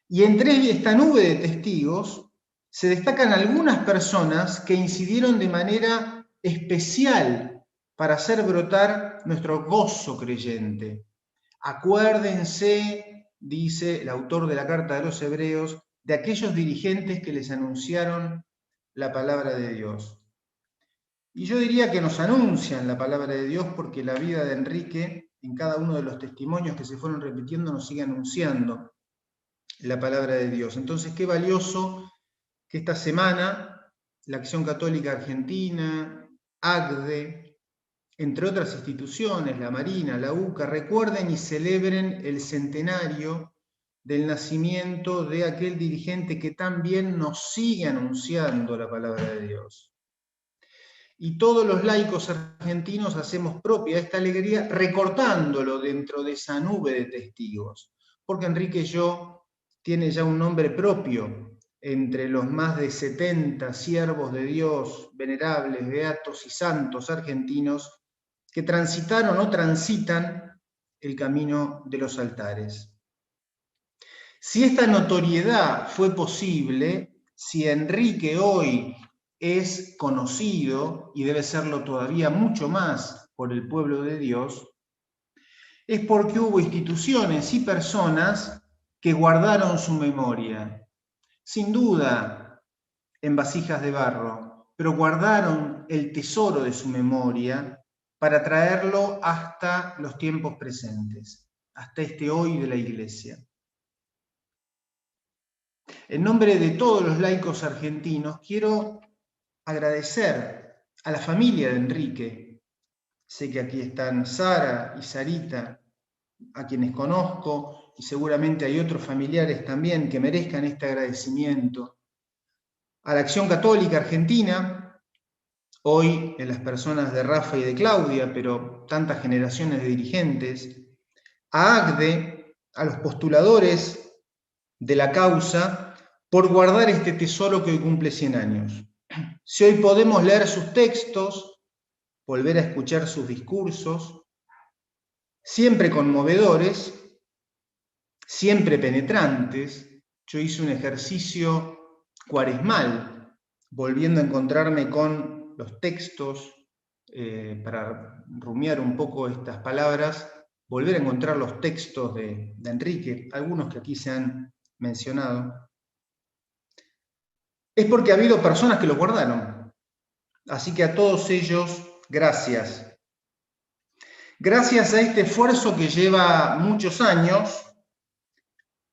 Y entre esta nube de testigos se destacan algunas personas que incidieron de manera especial para hacer brotar nuestro gozo creyente. Acuérdense, dice el autor de la Carta de los Hebreos, de aquellos dirigentes que les anunciaron la palabra de Dios. Y yo diría que nos anuncian la palabra de Dios, porque la vida de Enrique en cada uno de los testimonios que se fueron repitiendo nos sigue anunciando la palabra de Dios. Entonces, qué valioso que esta semana la Acción Católica Argentina, ACDE, entre otras instituciones, la Marina, la UCA, recuerden y celebren el centenario del nacimiento de aquel dirigente que también nos sigue anunciando la palabra de Dios. Y todos los laicos argentinos hacemos propia esta alegría recortándolo dentro de esa nube de testigos, porque Enrique Yo tiene ya un nombre propio entre los más de 70 siervos de Dios, venerables, beatos y santos argentinos que transitaron o transitan el camino de los altares. Si esta notoriedad fue posible, si Enrique hoy es conocido, y debe serlo todavía mucho más por el pueblo de Dios, es porque hubo instituciones y personas que guardaron su memoria, sin duda en vasijas de barro, pero guardaron el tesoro de su memoria para traerlo hasta los tiempos presentes, hasta este hoy de la Iglesia. En nombre de todos los laicos argentinos, quiero agradecer a la familia de Enrique. Sé que aquí están Sara y Sarita, a quienes conozco, y seguramente hay otros familiares también que merezcan este agradecimiento. A la Acción Católica Argentina, hoy en las personas de Rafa y de Claudia, pero tantas generaciones de dirigentes, a ACDE, a los postuladores de la causa, por guardar este tesoro que hoy cumple 100 años. Si hoy podemos leer sus textos, volver a escuchar sus discursos, siempre conmovedores, siempre penetrantes. Yo hice un ejercicio cuaresmal, volviendo a encontrarme con los textos, para rumiar un poco estas palabras, volver a encontrar los textos de Enrique, algunos que aquí se han mencionado, es porque ha habido personas que lo guardaron. Así que a todos ellos, gracias. Gracias a este esfuerzo que lleva muchos años,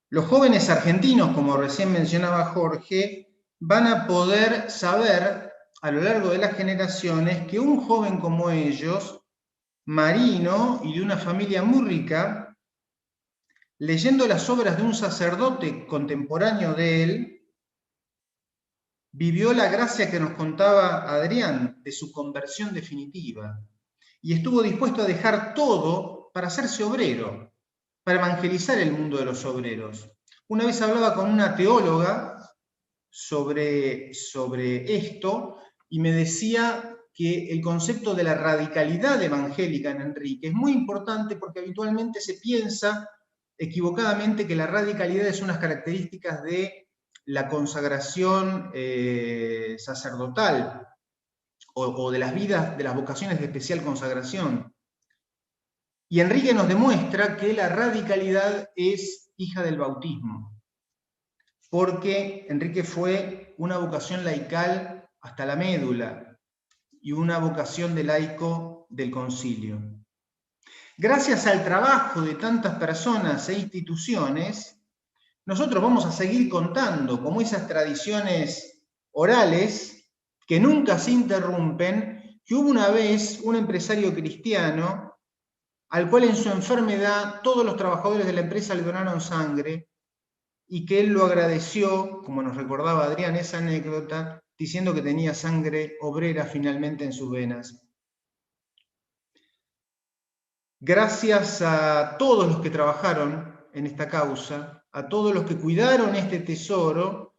los jóvenes argentinos, como recién mencionaba Jorge, van a poder saber a lo largo de las generaciones que un joven como ellos, marino y de una familia muy rica, leyendo las obras de un sacerdote contemporáneo de él, vivió la gracia que nos contaba Adrián de su conversión definitiva y estuvo dispuesto a dejar todo para hacerse obrero, para evangelizar el mundo de los obreros. Una vez hablaba con una teóloga sobre esto y me decía que el concepto de la radicalidad evangélica en Enrique es muy importante porque habitualmente se piensa equivocadamente que la radicalidad es unas características de la consagración sacerdotal o de las vidas, de las vocaciones de especial consagración. Y Enrique nos demuestra que la radicalidad es hija del bautismo, porque Enrique fue una vocación laical hasta la médula y una vocación de laico del concilio. Gracias al trabajo de tantas personas e instituciones, nosotros vamos a seguir contando como esas tradiciones orales que nunca se interrumpen, que hubo una vez un empresario cristiano al cual en su enfermedad todos los trabajadores de la empresa le donaron sangre y que él lo agradeció, como nos recordaba Adrián esa anécdota, diciendo que tenía sangre obrera finalmente en sus venas. Gracias a todos los que trabajaron en esta causa, a todos los que cuidaron este tesoro,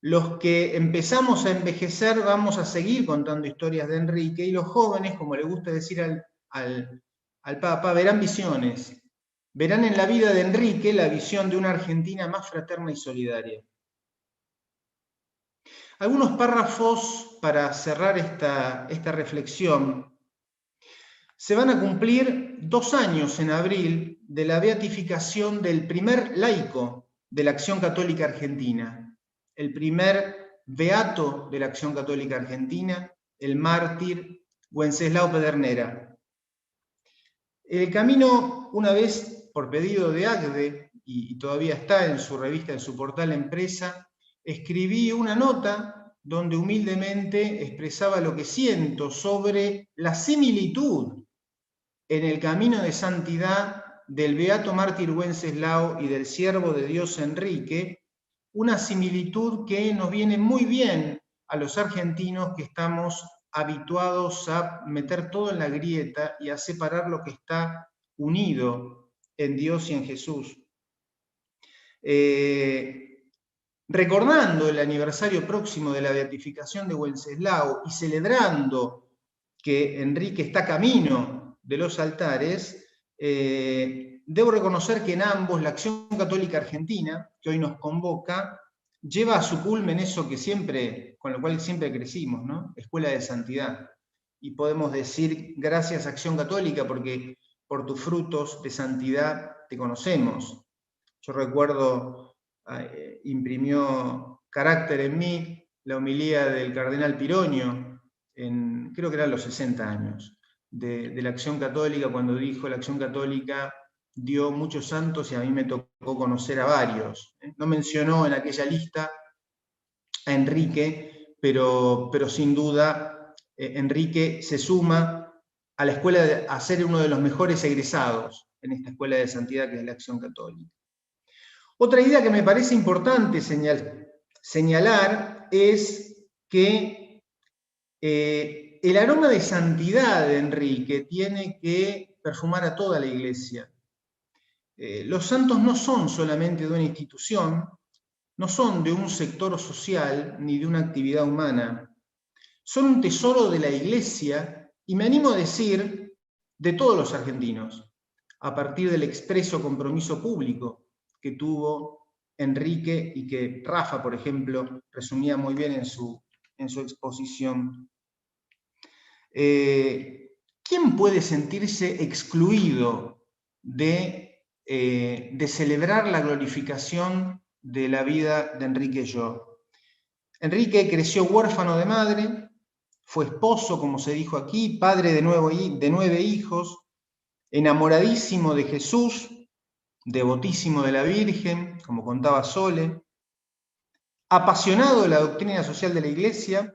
los que empezamos a envejecer vamos a seguir contando historias de Enrique, y los jóvenes, como le gusta decir al Papa, verán visiones, verán en la vida de Enrique la visión de una Argentina más fraterna y solidaria. Algunos párrafos para cerrar esta reflexión. Se van a cumplir 2 años en abril de la beatificación del primer laico de la Acción Católica Argentina, el primer beato de la Acción Católica Argentina, el mártir Wenceslao Pedernera. El Camino, una vez por pedido de Agde, y todavía está en su revista, en su portal Empresa, escribí una nota donde humildemente expresaba lo que siento sobre la similitud en el camino de santidad del beato mártir Wenceslao y del siervo de Dios Enrique, una similitud que nos viene muy bien a los argentinos que estamos habituados a meter todo en la grieta y a separar lo que está unido en Dios y en Jesús. Recordando el aniversario próximo de la beatificación de Wenceslao y celebrando que Enrique está camino de los altares, debo reconocer que en ambos la Acción Católica Argentina, que hoy nos convoca, lleva a su culmen eso que siempre, con lo cual siempre crecimos, ¿no? Escuela de Santidad. Y podemos decir, gracias Acción Católica, porque por tus frutos de santidad te conocemos. Yo recuerdo, imprimió carácter en mí la homilía del cardenal Pironio, creo que eran los 60 años, de la Acción Católica, cuando dijo: la Acción Católica dio muchos santos y a mí me tocó conocer a varios. No mencionó en aquella lista a Enrique, pero sin duda Enrique se suma a la escuela, a ser uno de los mejores egresados en esta escuela de santidad que es la Acción Católica. Otra idea que me parece importante señalar es que el aroma de santidad de Enrique tiene que perfumar a toda la Iglesia. Los santos no son solamente de una institución, no son de un sector social ni de una actividad humana. Son un tesoro de la Iglesia y me animo a decir de todos los argentinos, a partir del expreso compromiso público que tuvo Enrique y que Rafa, por ejemplo, resumía muy bien en su exposición. ¿Quién puede sentirse excluido de celebrar la glorificación de la vida de Enrique Yo? Enrique creció huérfano de madre, fue esposo, como se dijo aquí, padre de 9 hijos, enamoradísimo de Jesús, devotísimo de la Virgen, como contaba Sole, apasionado de la doctrina social de la Iglesia,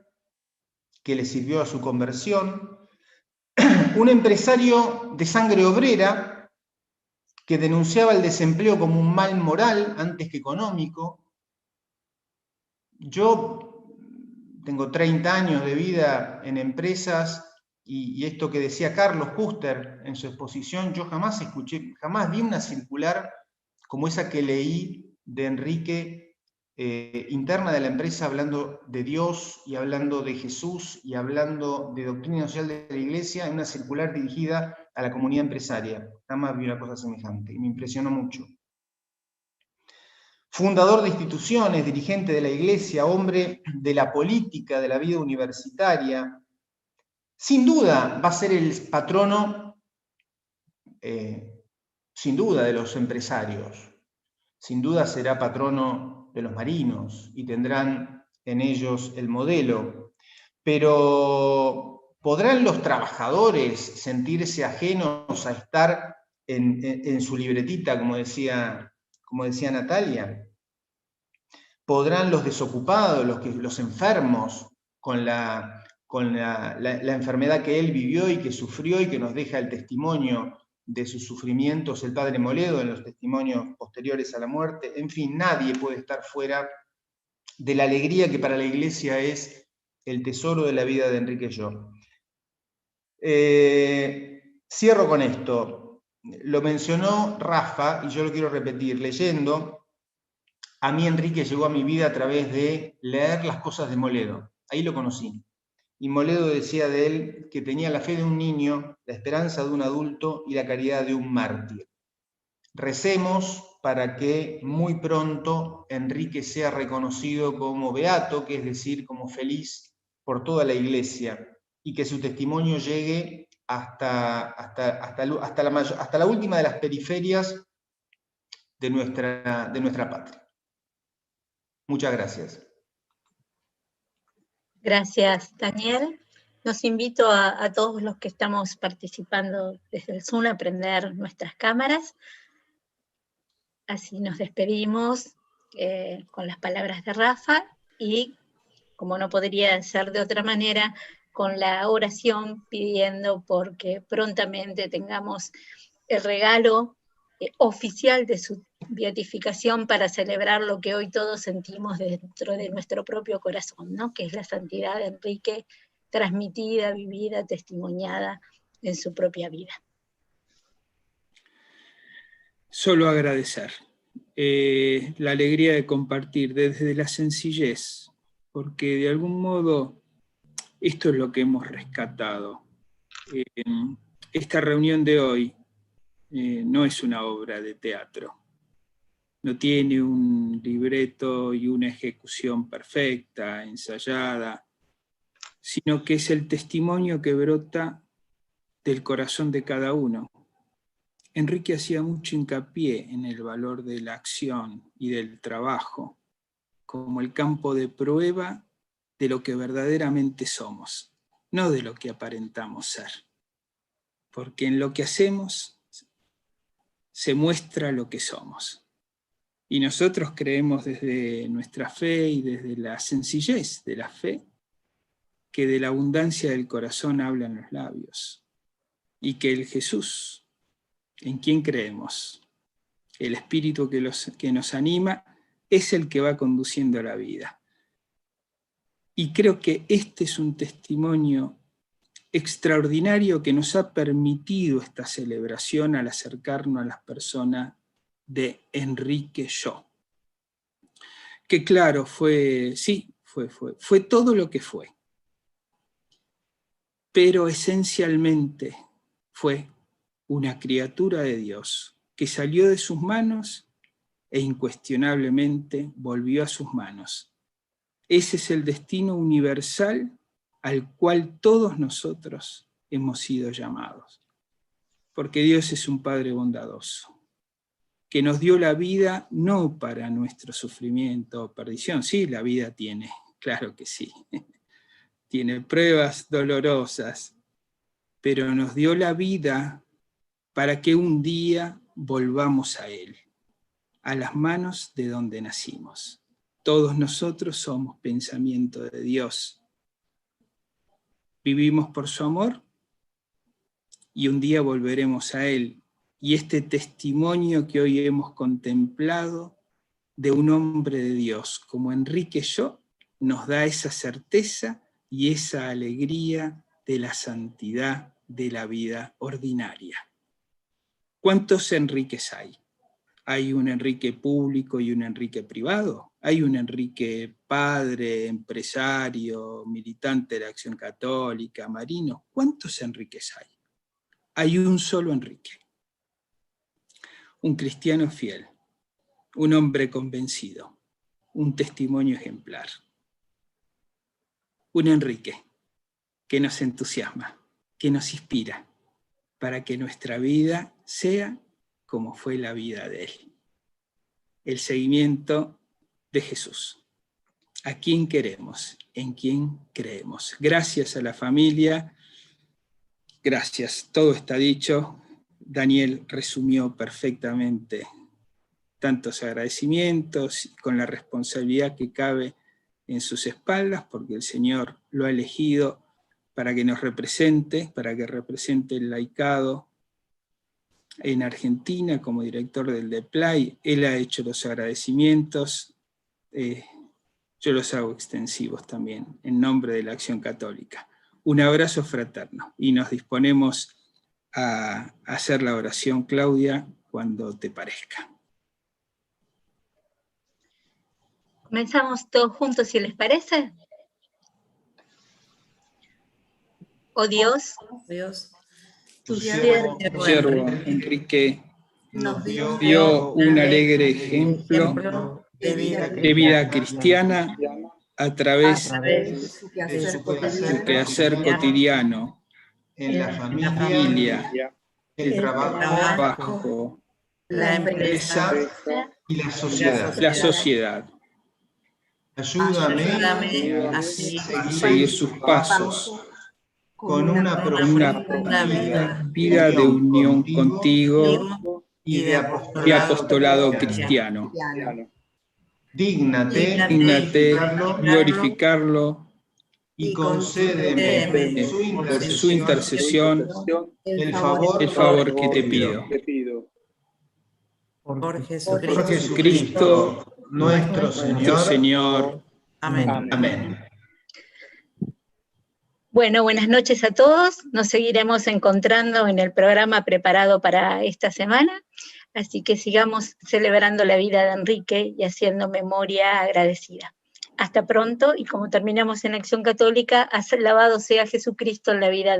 que le sirvió a su conversión, un empresario de sangre obrera que denunciaba el desempleo como un mal moral antes que económico. Yo tengo 30 años de vida en empresas y esto que decía Carlos Custer en su exposición, yo jamás vi una circular como esa que leí de Enrique, interna de la empresa, hablando de Dios y hablando de Jesús y hablando de doctrina social de la Iglesia, en una circular dirigida a la comunidad empresaria. Jamás vi una cosa semejante y me impresionó mucho. Fundador de instituciones, dirigente de la Iglesia, hombre de la política, de la vida universitaria. Sin duda va a ser el patrono, sin duda, de los empresarios. Sin duda será patrono de los marinos y tendrán en ellos el modelo. Pero ¿podrán los trabajadores sentirse ajenos a estar en su libretita, como decía Natalia? ¿Podrán los desocupados, los enfermos, con la enfermedad que él vivió y que sufrió y que nos deja el testimonio de sus sufrimientos el padre Moledo en los testimonios posteriores a la muerte? En fin, nadie puede estar fuera de la alegría que para la Iglesia es el tesoro de la vida de Enrique Yo. Cierro con esto. Lo mencionó Rafa y yo lo quiero repetir leyendo. A mí Enrique llegó a mi vida a través de leer las cosas de Moledo. Ahí lo conocí. Y Moledo decía de él que tenía la fe de un niño, la esperanza de un adulto y la caridad de un mártir. Recemos para que muy pronto Enrique sea reconocido como beato, que es decir, como feliz por toda la Iglesia, y que su testimonio llegue hasta la última de las periferias de nuestra patria. Muchas gracias. Gracias, Daniel. Los invito a todos los que estamos participando desde el Zoom a prender nuestras cámaras. Así nos despedimos con las palabras de Rafa y, como no podría ser de otra manera, con la oración pidiendo porque prontamente tengamos el regalo oficial de su beatificación para celebrar lo que hoy todos sentimos dentro de nuestro propio corazón, ¿no? Que es la santidad de Enrique, transmitida, vivida, testimoniada en su propia vida. Solo agradecer la alegría de compartir desde la sencillez, porque de algún modo esto es lo que hemos rescatado. Esta reunión de hoy no es una obra de teatro, no tiene un libreto y una ejecución perfecta, ensayada, sino que es el testimonio que brota del corazón de cada uno. Enrique hacía mucho hincapié en el valor de la acción y del trabajo, como el campo de prueba de lo que verdaderamente somos, no de lo que aparentamos ser. Porque en lo que hacemos se muestra lo que somos. Y nosotros creemos desde nuestra fe y desde la sencillez de la fe, que de la abundancia del corazón hablan los labios, y que el Jesús, en quien creemos, el Espíritu que nos anima, es el que va conduciendo la vida. Y creo que este es un testimonio extraordinario que nos ha permitido esta celebración al acercarnos a las personas de Enrique Yo. Que claro, fue todo lo que fue. Pero esencialmente fue una criatura de Dios que salió de sus manos e incuestionablemente volvió a sus manos. Ese es el destino universal al cual todos nosotros hemos sido llamados. Porque Dios es un Padre bondadoso, que nos dio la vida no para nuestro sufrimiento o perdición. Sí, la vida tiene, claro que sí. Tiene pruebas dolorosas, pero nos dio la vida para que un día volvamos a Él, a las manos de donde nacimos. Todos nosotros somos pensamiento de Dios. Vivimos por su amor y un día volveremos a Él. Y este testimonio que hoy hemos contemplado de un hombre de Dios como Enrique Yo nos da esa certeza y esa alegría de la santidad de la vida ordinaria. ¿Cuántos Enriques hay? ¿Hay un Enrique público y un Enrique privado? ¿Hay un Enrique padre, empresario, militante de la Acción Católica, marino? ¿Cuántos Enriques hay? Hay un solo Enrique. Un cristiano fiel, un hombre convencido, un testimonio ejemplar. Un Enrique que nos entusiasma, que nos inspira, para que nuestra vida sea como fue la vida de Él. El seguimiento de Jesús. ¿A quién queremos? ¿En quién creemos? Gracias a la familia. Gracias. Todo está dicho. Daniel resumió perfectamente tantos agradecimientos con la responsabilidad que cabe en sus espaldas, porque el Señor lo ha elegido para que nos represente, para que represente el laicado en Argentina como director del DEPLAI. Él ha hecho los agradecimientos, yo los hago extensivos también, en nombre de la Acción Católica. Un abrazo fraterno y nos disponemos a hacer la oración, Claudia, cuando te parezca. Comenzamos todos juntos, si les parece. Oh Dios, tu siervo Enrique nos dio un alegre ejemplo de vida cristiana a través de su quehacer cotidiano, en la familia, el trabajo, la empresa y la sociedad. Ayúdame a seguir sus pasos con una profunda vida de unión contigo y de apostolado cristiano. Dígnate glorificarlo y concédeme por su intercesión el favor que te pido. Por Jesucristo, nuestro Señor. Amén. Amén. Bueno, buenas noches a todos. Nos seguiremos encontrando en el programa preparado para esta semana. Así que sigamos celebrando la vida de Enrique y haciendo memoria agradecida. Hasta pronto, y como terminamos en Acción Católica, alabado sea Jesucristo en la vida de